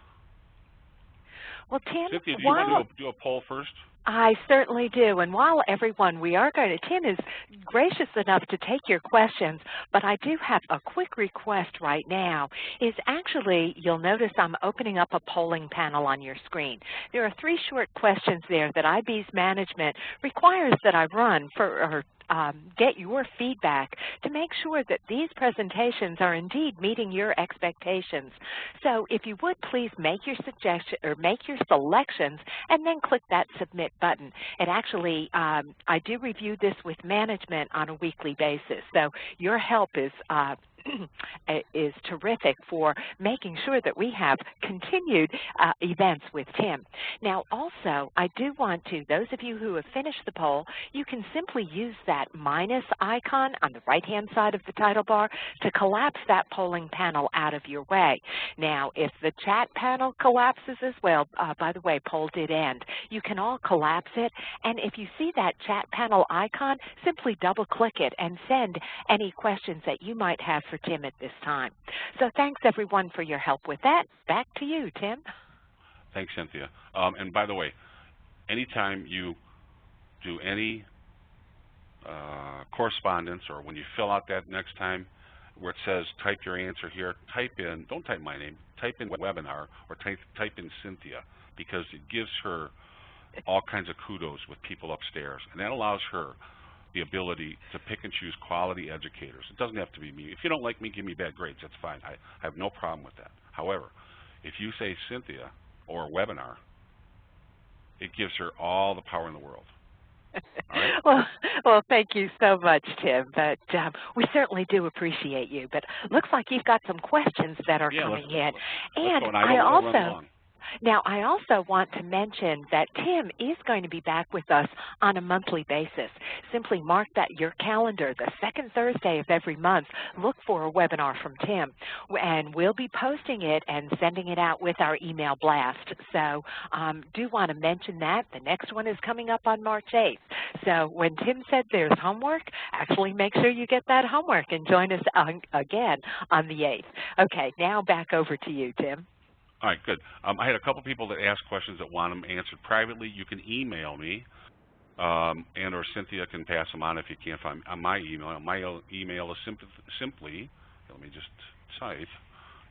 Well, Tim, Cynthia, do you want to do a poll first? I certainly do. And while everyone, Tim is gracious enough to take your questions, but I do have a quick request right now is actually, you'll notice I'm opening up a polling panel on your screen. There are 3 short questions there that IB's management requires that I run or get your feedback to make sure that these presentations are indeed meeting your expectations. So if you would please make your suggestion or make your selections and then click that submit button. It actually, I do review this with management on a weekly basis. So your help is terrific for making sure that we have continued events with Tim. Now also, I do want to, those of you who have finished the poll, you can simply use that minus icon on the right-hand side of the title bar to collapse that polling panel out of your way. Now, if the chat panel collapses as well, by the way, poll did end, you can all collapse it, and if you see that chat panel icon, simply double-click it and send any questions that you might have for Tim at this time. So thanks everyone for your help with that. Back to you, Tim. Thanks, Cynthia. And by the way, anytime you do any correspondence, or when you fill out that next time where it says type your answer here, don't type my name, type in webinar, or type in Cynthia, because it gives her all kinds of kudos with people upstairs, and that allows her the ability to pick and choose quality educators. It doesn't have to be me. If you don't like me, give me bad grades, that's fine. I have no problem with that. However, if you say Cynthia or webinar, it gives her all the power in the world. Right. Well, thank you so much, Tim. But we certainly do appreciate you. But looks like you've got some questions that are coming in, and I also want to mention that Tim is going to be back with us on a monthly basis. Simply mark that your calendar, the second Thursday of every month. Look for a webinar from Tim, and we'll be posting it and sending it out with our email blast. So do want to mention that. The next one is coming up on March 8th. So when Tim said there's homework, actually make sure you get that homework and join us again on the 8th. Okay, now back over to you, Tim. All right, good. I had a couple people that asked questions that want them answered privately. You can email me, and or Cynthia can pass them on if you can't find my email. My email is simply, let me just type,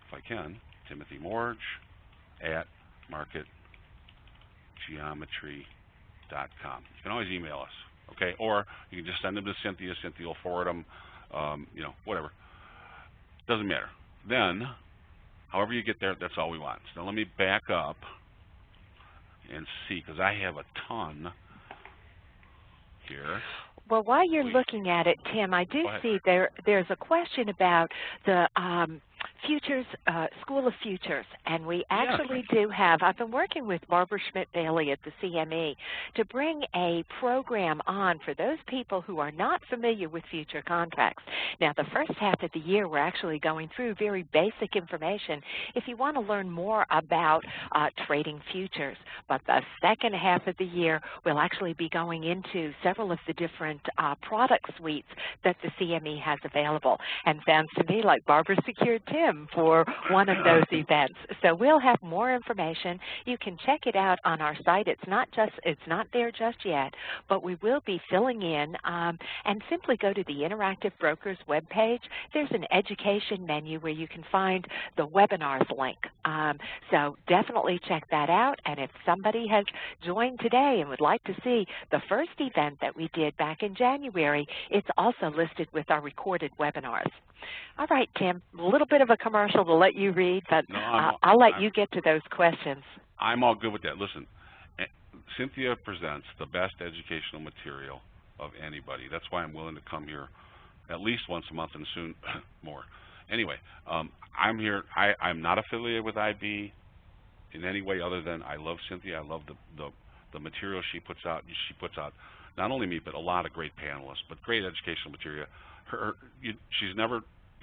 if I can, timothyMorge@marketgeometry.com. You can always email us, okay? Or you can just send them to Cynthia. Cynthia will forward them, whatever. Doesn't matter. Then, however you get there, that's all we want. So now let me back up and see, because I have a ton here. Well, while you're looking at it, Tim, I do see there's a question about the Futures, School of Futures, and we actually do have, I've been working with Barbara Schmidt-Bailey at the CME to bring a program on for those people who are not familiar with future contracts. Now, the first half of the year, we're actually going through very basic information if you want to learn more about trading futures. But the second half of the year, we'll actually be going into several of the different product suites that the CME has available. And sounds to me like Barbara secured Tim for one of those events. So we'll have more information. You can check it out on our site. It's not there just yet, but we will be filling in, and simply go to the Interactive Brokers webpage. There's an education menu where you can find the webinars link. So definitely check that out. And if somebody has joined today and would like to see the first event that we did back in January, it's also listed with our recorded webinars. All right, Tim, a little bit of a commercial to let you read, but I'll let you get to those questions. I'm all good with that. Listen, Cynthia presents the best educational material of anybody. That's why I'm willing to come here at least once a month and soon more. Anyway, I'm here. I'm not affiliated with IB in any way other than I love Cynthia. I love the material she puts out. She puts out not only me, but a lot of great panelists, but great educational material. You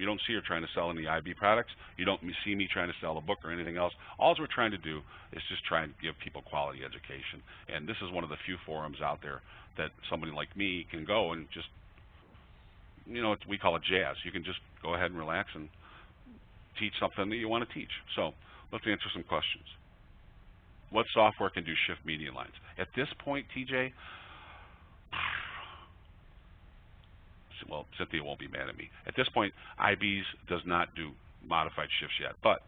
don't see her trying to sell any IB products. You don't see me trying to sell a book or anything else. All we're trying to do is just try and give people quality education. And this is one of the few forums out there that somebody like me can go and just, we call it jazz. You can just go ahead and relax and teach something that you want to teach. So let's answer some questions. What software can do shift median lines? At this point, TJ, well, Cynthia won't be mad at me. At this point, IB's does not do modified shifts yet, but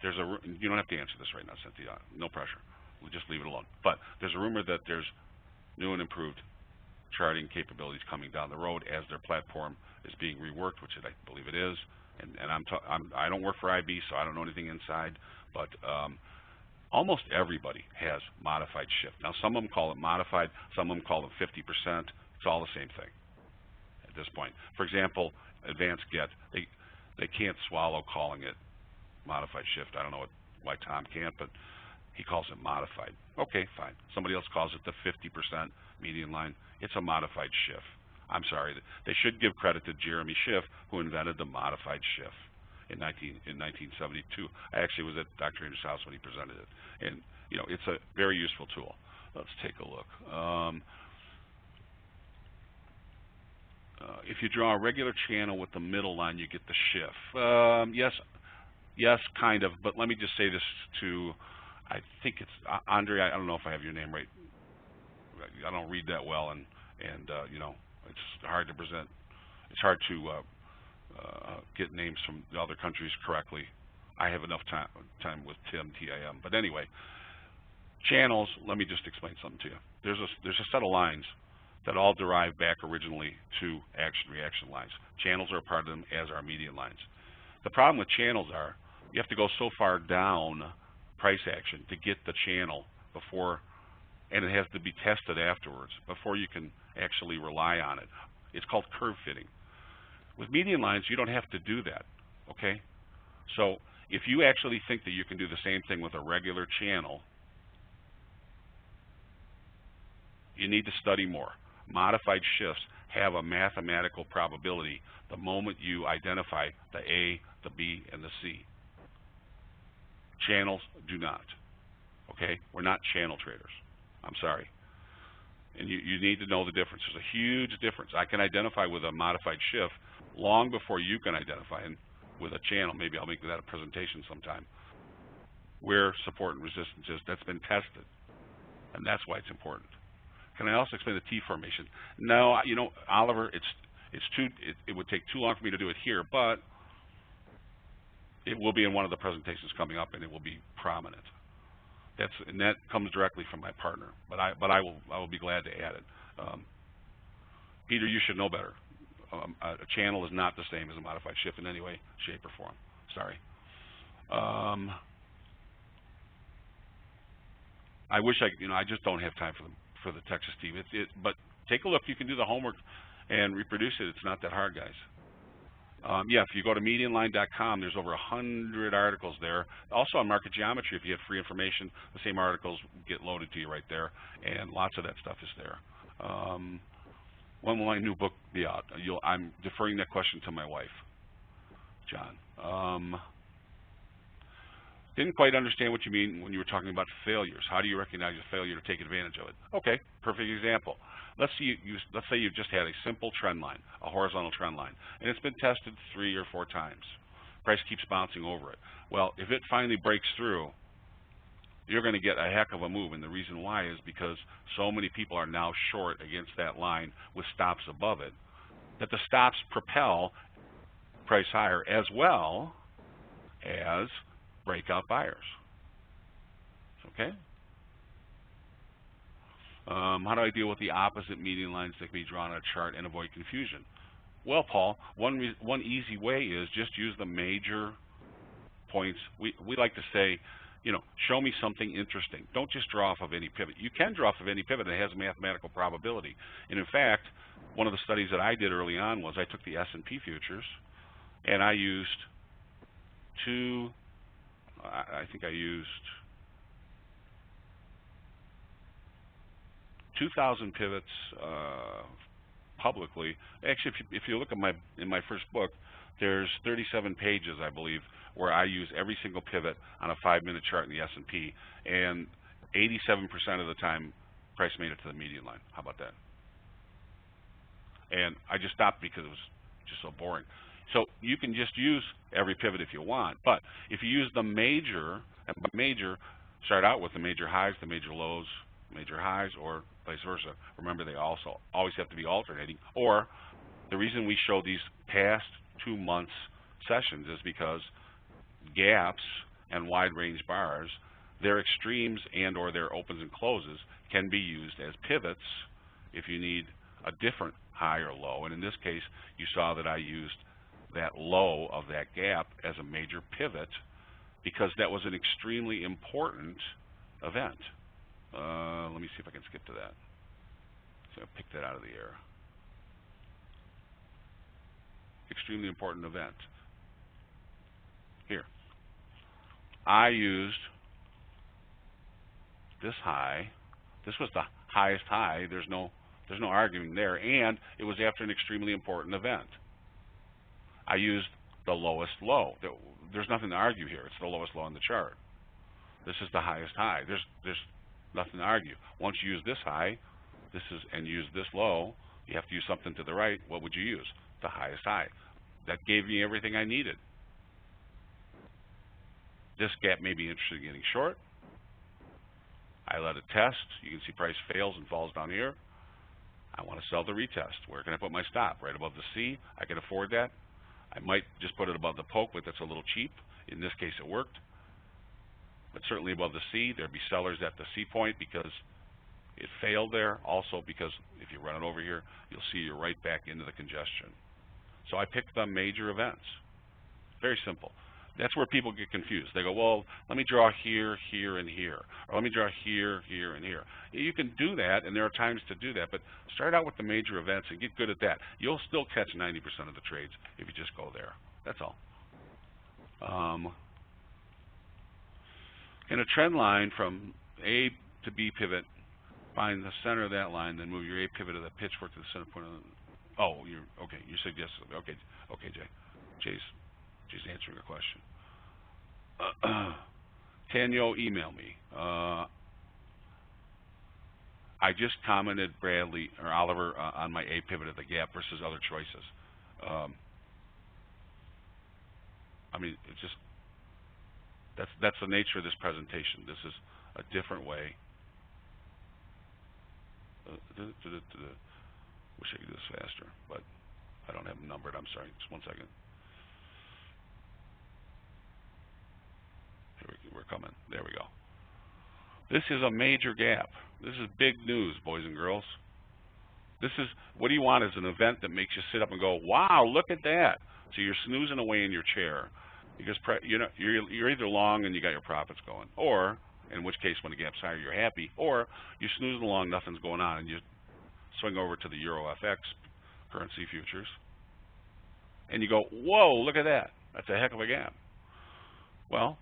you don't have to answer this right now, Cynthia. No pressure. We'll just leave it alone. But there's a rumor that there's new and improved charting capabilities coming down the road as their platform is being reworked, which I believe it is. And I don't work for IB, so I don't know anything inside, but almost everybody has modified shift. Now, some of them call it modified, some of them call it 50%. It's all the same thing at this point. For example, Advanced Get, they can't swallow calling it modified shift. I don't know why Tom can't, but he calls it modified. Okay, fine. Somebody else calls it the 50% median line. It's a modified shift. I'm sorry. They should give credit to Jeremy Schiff, who invented the modified shift in 1972. I actually was at Dr. Andrews' house when he presented it. And, it's a very useful tool. Let's take a look. If you draw a regular channel with the middle line, you get the shift. Yes, kind of. But let me just say this to, I think it's Andre. I don't know if I have your name right. I don't read that well, and you know, it's hard to present. It's hard to get names from the other countries correctly. I have enough time with TIM. But anyway, channels. Let me just explain something to you. There's a set of lines that all derive back originally to action-reaction lines. Channels are a part of them, as are median lines. The problem with channels are you have to go so far down price action to get the channel before, and it has to be tested afterwards before you can actually rely on it. It's called curve fitting. With median lines, you don't have to do that, okay? So if you actually think that you can do the same thing with a regular channel, you need to study more. Modified shifts have a mathematical probability the moment you identify the A, the B, and the C. Channels do not, okay? We're not channel traders. I'm sorry. And you need to know the difference. There's a huge difference. I can identify with a modified shift long before you can identify, and with a channel, maybe I'll make that a presentation sometime, where support and resistance is. That's been tested, and that's why it's important. Can I also explain the T formation? No, you know, Oliver, it would take too long for me to do it here, but it will be in one of the presentations coming up, and it will be prominent. And that comes directly from my partner, but I will be glad to add it. Peter, you should know better. A channel is not the same as a modified shift in any way, shape, or form. Sorry. I wish I just don't have time for the Texas team. But take a look. You can do the homework and reproduce it. It's not that hard, guys. Yeah, if you go to medianline.com, there's over 100 articles there. Also on market geometry, if you have free information, the same articles get loaded to you right there, and lots of that stuff is there. When will my new book be out? I'm deferring that question to my wife, John. Didn't quite understand what you mean when you were talking about failures. How do you recognize a failure to take advantage of it? Okay, perfect example. Let's say you've just had a simple trend line, a horizontal trend line, and it's been tested 3 or 4 times. Price keeps bouncing over it. Well, if it finally breaks through, you're going to get a heck of a move, and the reason why is because so many people are now short against that line with stops above it, that the stops propel price higher as well as breakout buyers. Okay? How do I deal with the opposite median lines that can be drawn on a chart and avoid confusion? Well, Paul, one easy way is just use the major points. We like to say, you know, show me something interesting. Don't just draw off of any pivot. You can draw off of any pivot that has a mathematical probability. And in fact, one of the studies that I did early on was I took the S&P futures and I used I think I used 2,000 pivots publicly. Actually, if you look at in my first book, there's 37 pages, I believe, where I use every single pivot on a 5-minute chart in the S&P, and 87% of the time, price made it to the median line. How about that? And I just stopped because it was just so boring. So you can just use every pivot if you want, but if you use the major, and by major, start out with the major highs, the major lows, major highs, or vice versa. Remember, they also always have to be alternating. Or the reason we show these past 2 months sessions is because gaps and wide range bars, their extremes and or their opens and closes can be used as pivots if you need a different high or low. And in this case, you saw that I used that low of that gap as a major pivot because that was an extremely important event. Let me see if I can skip to that. So I'll pick that out of the air. Extremely important event. Here. I used this high. This was the highest high. There's no arguing there, and it was after an extremely important event. I used the lowest low. There's nothing to argue here. It's the lowest low on the chart. This is the highest high. There's nothing to argue. Once you use this high, and use this low, you have to use something to the right. What would you use? The highest high. That gave me everything I needed. This gap may be interested in getting short. I let it test. You can see price fails and falls down here. I want to sell the retest. Where can I put my stop? Right above the C. I can afford that. I might just put it above the poke, but that's a little cheap. In this case, it worked. But certainly above the C, there'd be sellers at the C point because it failed there. Also because if you run it over here, you'll see you're right back into the congestion. So I picked the major events. Very simple. That's where people get confused. They go, well, let me draw here, here, and here. Or let me draw here, here, and here. You can do that, and there are times to do that, but start out with the major events and get good at that. You'll still catch 90% of the trades if you just go there. That's all. In a trend line from A to B pivot, find the center of that line, then move your A pivot of the pitchfork to the center point of the... Oh, you're okay. You suggested. Okay, Jay. Jay's answering a question. Tanyo, email me. I just commented Bradley or Oliver on my A pivot of the gap versus other choices. I mean, it's just that's the nature of this presentation. This is a different way. Wish I could do this faster, but I don't have them numbered. I'm sorry. Just 1 second. We're coming. There we go. This is a major gap. This is big news, boys and girls. This is, what do you want is an event that makes you sit up and go, wow, look at that. So you're snoozing away in your chair because you're either long and you got your profits going, or in which case when the gap's higher you're happy, or you're snoozing along, nothing's going on, and you swing over to the Euro FX currency futures and you go, whoa, look at that. That's a heck of a gap. Well,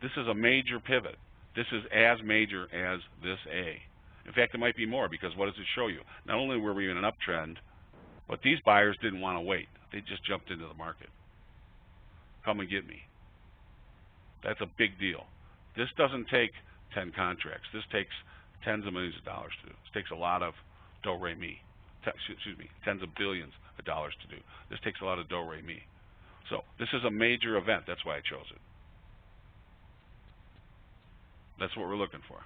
this is a major pivot. This is as major as this A. In fact, it might be more, because what does it show you? Not only were we in an uptrend, but these buyers didn't want to wait. They just jumped into the market. Come and get me. That's a big deal. This doesn't take 10 contracts. This takes tens of millions of dollars to do. This takes a lot of do-re-mi. Tens of billions of dollars to do. This takes a lot of do-re-mi. So this is a major event. That's why I chose it. That's what we're looking for.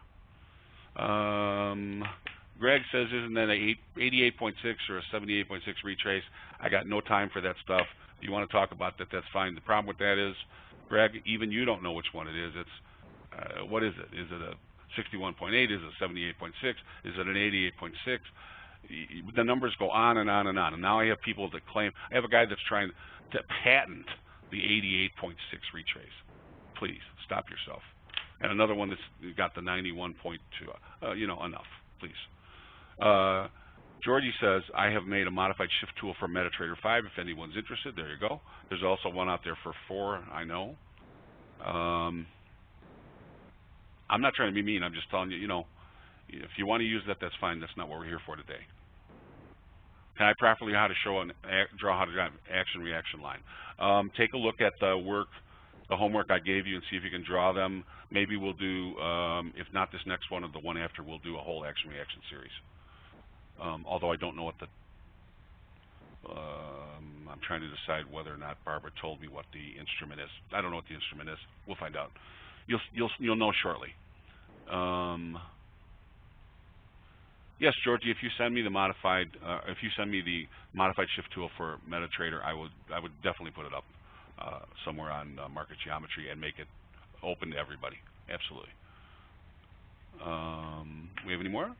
Greg says, isn't that a 88.6 or a 78.6 retrace? I got no time for that stuff. If you want to talk about that, that's fine. The problem with that is, Greg, even you don't know which one it is. It's, what is it? Is it a 61.8? Is it a 78.6? Is it an 88.6? The numbers go on and on and on. And now I have people that claim, I have a guy that's trying to patent the 88.6 retrace. Please, stop yourself. And another one that's got the 91.2. You know, enough, please. Georgie says, I have made a modified shift tool for MetaTrader 5 if anyone's interested. There you go. There's also one out there for 4, I know. I'm not trying to be mean. I'm just telling you, you know, if you want to use that, that's fine. That's not what we're here for today. Can I properly draw how to draw action-reaction line? Take a look at the work, the homework I gave you, and see if you can draw them. Maybe we'll do, if not this next one or the one after, we'll do a whole action-reaction series. Although I don't know what the, I'm trying to decide whether or not Barbara told me what the instrument is. I don't know what the instrument is. We'll find out. You'll know shortly. Yes, Georgie, if you send me the modified, shift tool for MetaTrader, I would definitely put it up somewhere on market geometry and make it open to everybody. Absolutely. We have any more?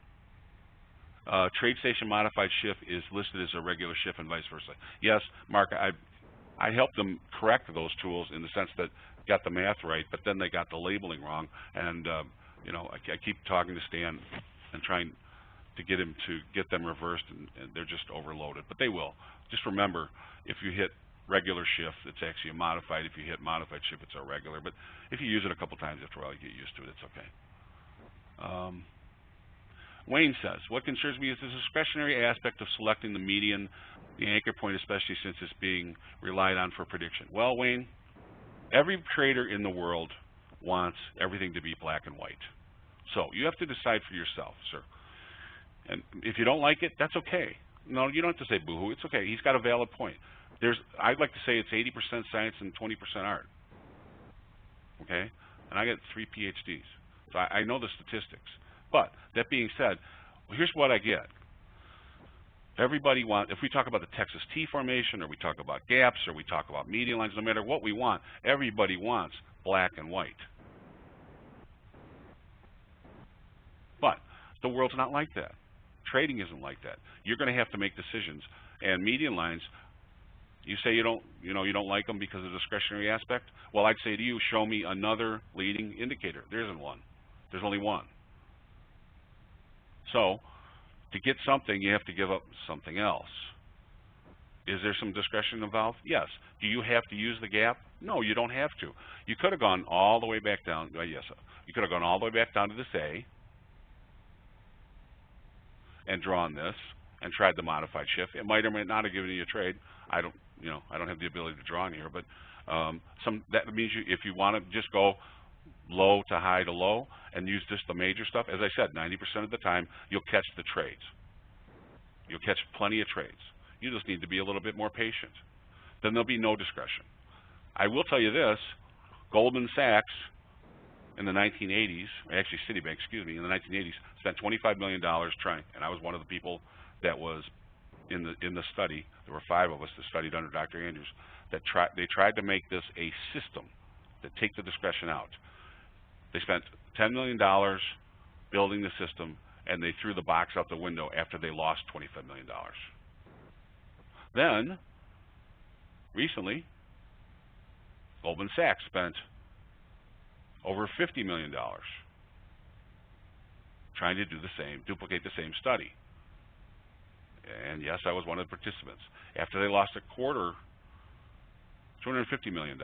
TradeStation modified shift is listed as a regular shift and vice versa. Yes, Mark, I helped them correct those tools in the sense that got the math right, but then they got the labeling wrong. And you know, I keep talking to Stan and trying to get him to get them reversed, and they're just overloaded. But they will. Just remember, if you hit regular shift, it's actually a modified. If you hit modified shift, it's a regular. But if you use it a couple times after a while, you get used to it. It's okay. Wayne says, what concerns me is the discretionary aspect of selecting the median, the anchor point, especially since it's being relied on for prediction. Well, Wayne, every trader in the world wants everything to be black and white. So you have to decide for yourself, sir. And if you don't like it, that's okay. No, you don't have to say boo-hoo. It's okay. He's got a valid point. I'd like to say it's 80% science and 20% art. Okay? And I got 3 PhDs. So I know the statistics. But that being said, here's what I get. Everybody wants, if we talk about the Texas T formation, or we talk about gaps, or we talk about median lines, no matter what we want, everybody wants black and white. But the world's not like that. Trading isn't like that. You're going to have to make decisions. And median lines, you say you don't like them because of the discretionary aspect. Well, I'd say to you, show me another leading indicator. There isn't one. There's only one. So to get something, you have to give up something else. Is there some discretion involved? Yes. Do you have to use the gap? No, you don't have to. You could have gone all the way back down. Yes, you could have gone all the way back down to this A and drawn this and tried the modified shift. It might or might not have given you a trade. I don't have the ability to draw in here, but that means if you want to just go low to high to low and use just the major stuff, as I said, 90% of the time you'll catch the trades. You'll catch plenty of trades. You just need to be a little bit more patient. Then there'll be no discretion. I will tell you this, Goldman Sachs in the 1980s, actually Citibank, excuse me, in the 1980s, spent $25 million trying, and I was one of the people that was in the study. There were 5 of us that studied under Dr. Andrews. They tried to make this a system that take the discretion out. They spent $10 million building the system, and they threw the box out the window after they lost $25 million. Then, recently, Goldman Sachs spent over $50 million trying to do the same, duplicate the same study. And yes, I was one of the participants. After they lost a quarter, $250 million,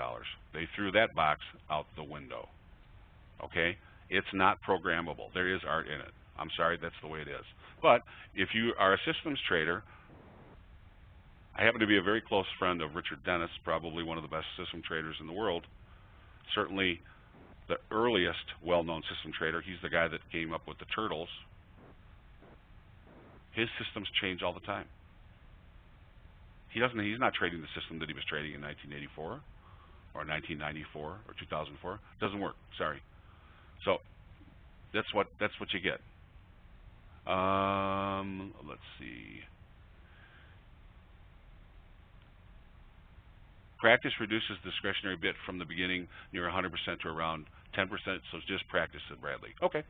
they threw that box out the window. Okay? It's not programmable. There is art in it. I'm sorry, that's the way it is. But if you are a systems trader, I happen to be a very close friend of Richard Dennis, probably one of the best system traders in the world. Certainly the earliest well-known system trader. He's the guy that came up with the turtles. His systems change all the time. He's not trading the system that he was trading in 1984 or 1994 or 2004. It doesn't work. Sorry. So that's what you get. Let's see. Practice reduces discretionary bit from the beginning near 100% to around 10%, so just practice it, Bradley. Okay.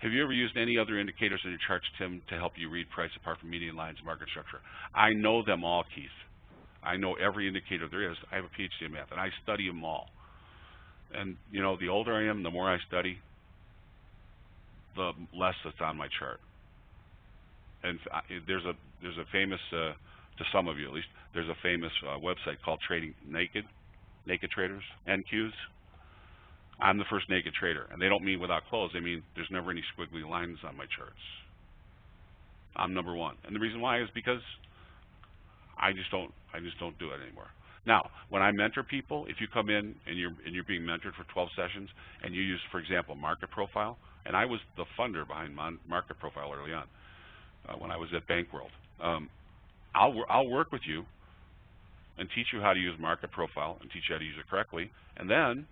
Have you ever used any other indicators in your charts, Tim, to help you read price apart from median lines and market structure? I know them all, Keith. I know every indicator there is. I have a PhD in math, and I study them all. And, you know, the older I am, the more I study, the less that's on my chart. And there's a famous, to some of you at least, there's a famous website called Trading Naked Traders, NQs. I'm the first naked trader, and they don't mean without clothes. They mean there's never any squiggly lines on my charts. I'm number one, and the reason why is because I just don't do it anymore. Now, when I mentor people, if you come in and you're being mentored for 12 sessions, and you use, for example, Market Profile, and I was the funder behind Market Profile early on when I was at Bank World. I'll work with you and teach you how to use Market Profile and teach you how to use it correctly, and then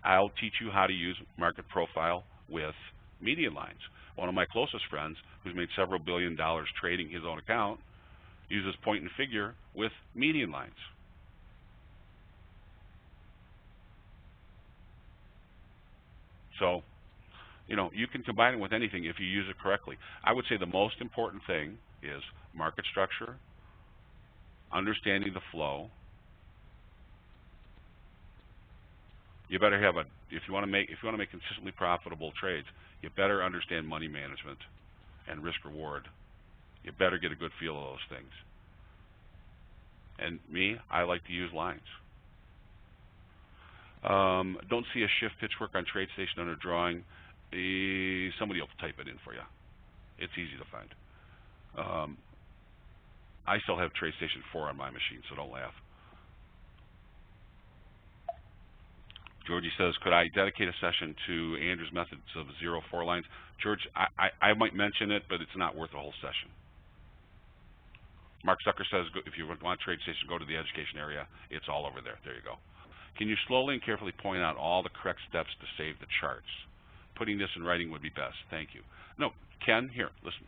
I'll teach you how to use Market Profile with median lines. One of my closest friends, who's made several $1 billion trading his own account, uses point and figure with median lines. So, you know, you can combine it with anything if you use it correctly. I would say the most important thing is market structure, understanding the flow. You better have if you want to make consistently profitable trades, you better understand money management and risk reward. You better get a good feel of those things. And me, I like to use lines. Don't see a shift pitch work on TradeStation under drawing. Somebody will type it in for you. It's easy to find. I still have TradeStation 4 on my machine, so don't laugh. Georgie says, could I dedicate a session to Andrew's methods of 0-4 lines? George, I might mention it, but it's not worth a whole session. Mark Zucker says, if you want TradeStation, go to the education area. It's all over there. There you go. Can you slowly and carefully point out all the correct steps to save the charts? putting this in writing would be best. Thank you. No, Ken, here, listen.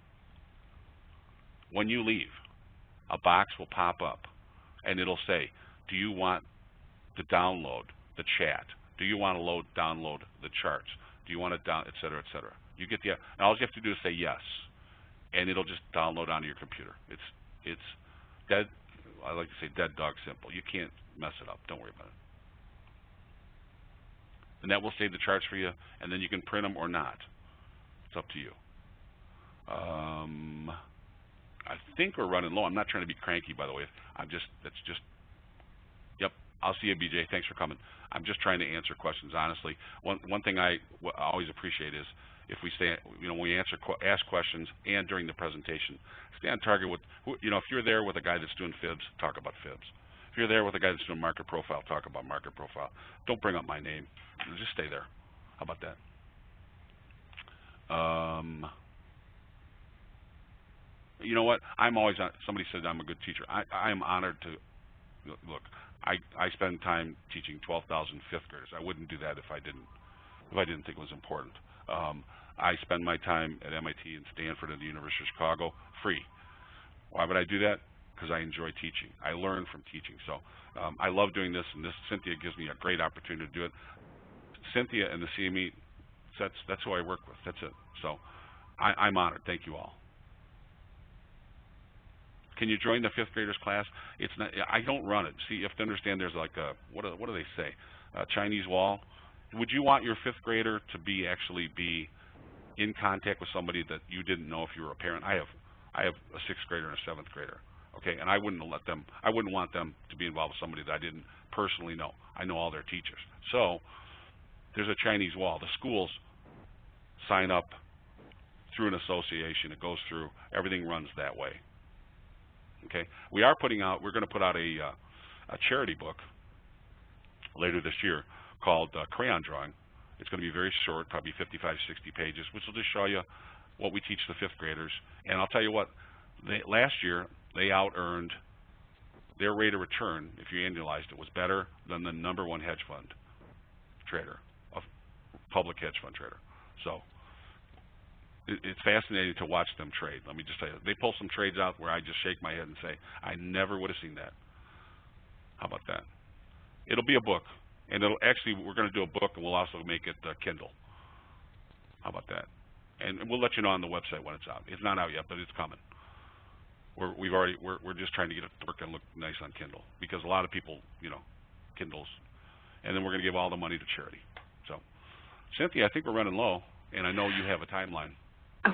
When you leave, a box will pop up, and it'll say, do you want to download the chat? Do you want to download the charts? Do you want to et cetera, et cetera? You get the, and all you have to do is say yes, and it'll just download onto your computer. It's dead, I like to say dead dog simple. You can't mess it up. Don't worry about it. And that will save the charts for you, and then you can print them or not. It's up to you. I think we're running low. I'm not trying to be cranky, by the way. Yep, I'll see you, BJ. Thanks for coming. I'm just trying to answer questions, honestly. One thing I always appreciate is if we stay, when we ask questions and during the presentation, stay on target with, if you're there with a guy that's doing fibs, talk about fibs. If you're there with a guy that's doing market profile, talk about market profile. Don't bring up my name. Just stay there. How about that? You know what? I'm always, somebody said I'm a good teacher. I am honored to, look, I spend time teaching 12,000 fifth graders. I wouldn't do that if I didn't think it was important. I spend my time at MIT and Stanford and the University of Chicago free. Why would I do that? Because I enjoy teaching. I learn from teaching. So I love doing this, and Cynthia gives me a great opportunity to do it. Cynthia and the CME, that's who I work with. That's it. So I'm honored. Thank you all. Can you join the fifth graders class? It's not. I don't run it. See, you have to understand. There's like a what do they say? A Chinese wall. Would you want your fifth grader to actually be in contact with somebody that you didn't know if you were a parent? I have a sixth grader and a seventh grader. Okay, and I wouldn't want them to be involved with somebody that I didn't personally know. I know all their teachers. So there's a Chinese wall. The schools sign up through an association. It goes through. Everything runs that way. Okay, we're going to put out a charity book later this year called Crayon Drawing. It's going to be very short, probably 55, 60 pages, which will just show you what we teach the fifth graders. And I'll tell you what, last year they out-earned their rate of return, if you annualized it, was better than the #1 hedge fund trader, a public hedge fund trader. So it's fascinating to watch them trade. Let me just tell you, they pull some trades out where I just shake my head and say, I never would have seen that. How about that? It'll be a book, and we're going to do a book, and we'll also make it Kindle. How about that? And we'll let you know on the website when it's out. It's not out yet, but it's coming. We're just trying to get it to work and look nice on Kindle, because a lot of people, Kindles, and then we're going to give all the money to charity. So, Cynthia, I think we're running low, and I know you have a timeline.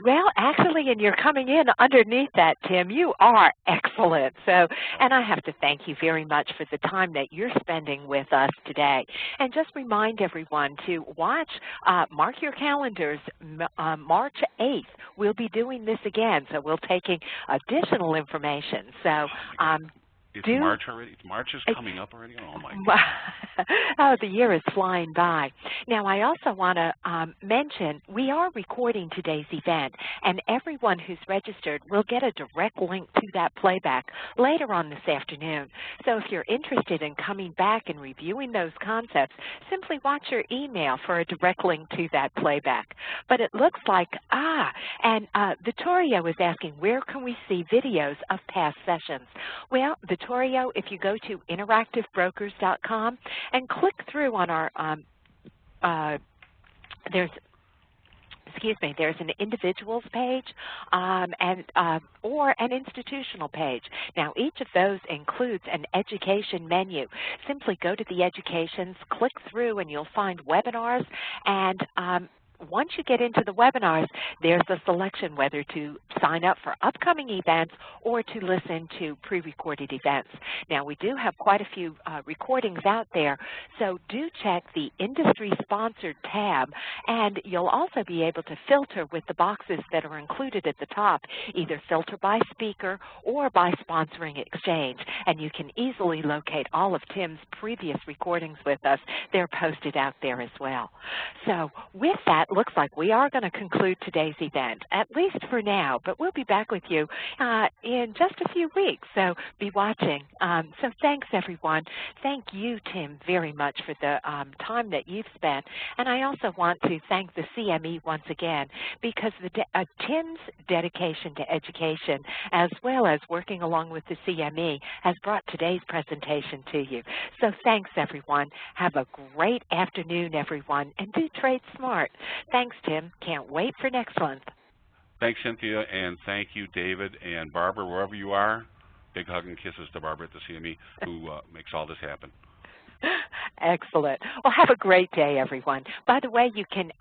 Well, actually, and you're coming in underneath that, Tim. You are excellent. So, and I have to thank you very much for the time that you're spending with us today. And just remind everyone to watch, mark your calendars, March 8th. We'll be doing this again, so we'll taking additional information. So, It's March already? March is coming up already? Oh, my God. Oh, the year is flying by. Now, I also want to mention we are recording today's event, and everyone who's registered will get a direct link to that playback later on this afternoon. So if you're interested in coming back and reviewing those concepts, simply watch your email for a direct link to that playback. But it looks like, and Vittorio is asking, where can we see videos of past sessions? Well, Vittorio, if you go to interactivebrokers.com and click through on our, there's an individuals page or an institutional page. Now, each of those includes an education menu. Simply go to the educations, click through, and you'll find webinars, and once you get into the webinars, there's a selection whether to sign up for upcoming events or to listen to pre-recorded events. Now, we do have quite a few recordings out there, so do check the industry-sponsored tab, and you'll also be able to filter with the boxes that are included at the top, either filter by speaker or by sponsoring exchange, and you can easily locate all of Tim's previous recordings with us. They're posted out there as well. So with that, looks like we are going to conclude today's event, at least for now, but we'll be back with you in just a few weeks, so be watching. So thanks, everyone. Thank you, Tim, very much for the time that you've spent. And I also want to thank the CME once again, because Tim's dedication to education, as well as working along with the CME, has brought today's presentation to you. So thanks, everyone. Have a great afternoon, everyone, and do trade smart. Thanks, Tim. Can't wait for next month. Thanks, Cynthia, and thank you, David and Barbara, wherever you are. Big hug and kisses to Barbara at the CME, who makes all this happen. Excellent. Well, have a great day, everyone. By the way, you can,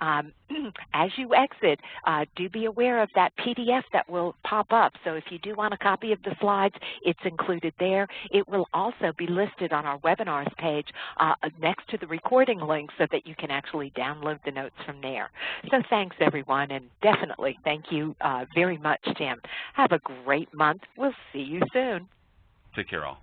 as you exit, do be aware of that PDF that will pop up. So if you do want a copy of the slides, it's included there. It will also be listed on our webinars page next to the recording link so that you can actually download the notes from there. So thanks, everyone, and definitely thank you very much, Tim. Have a great month. We'll see you soon. Take care, all.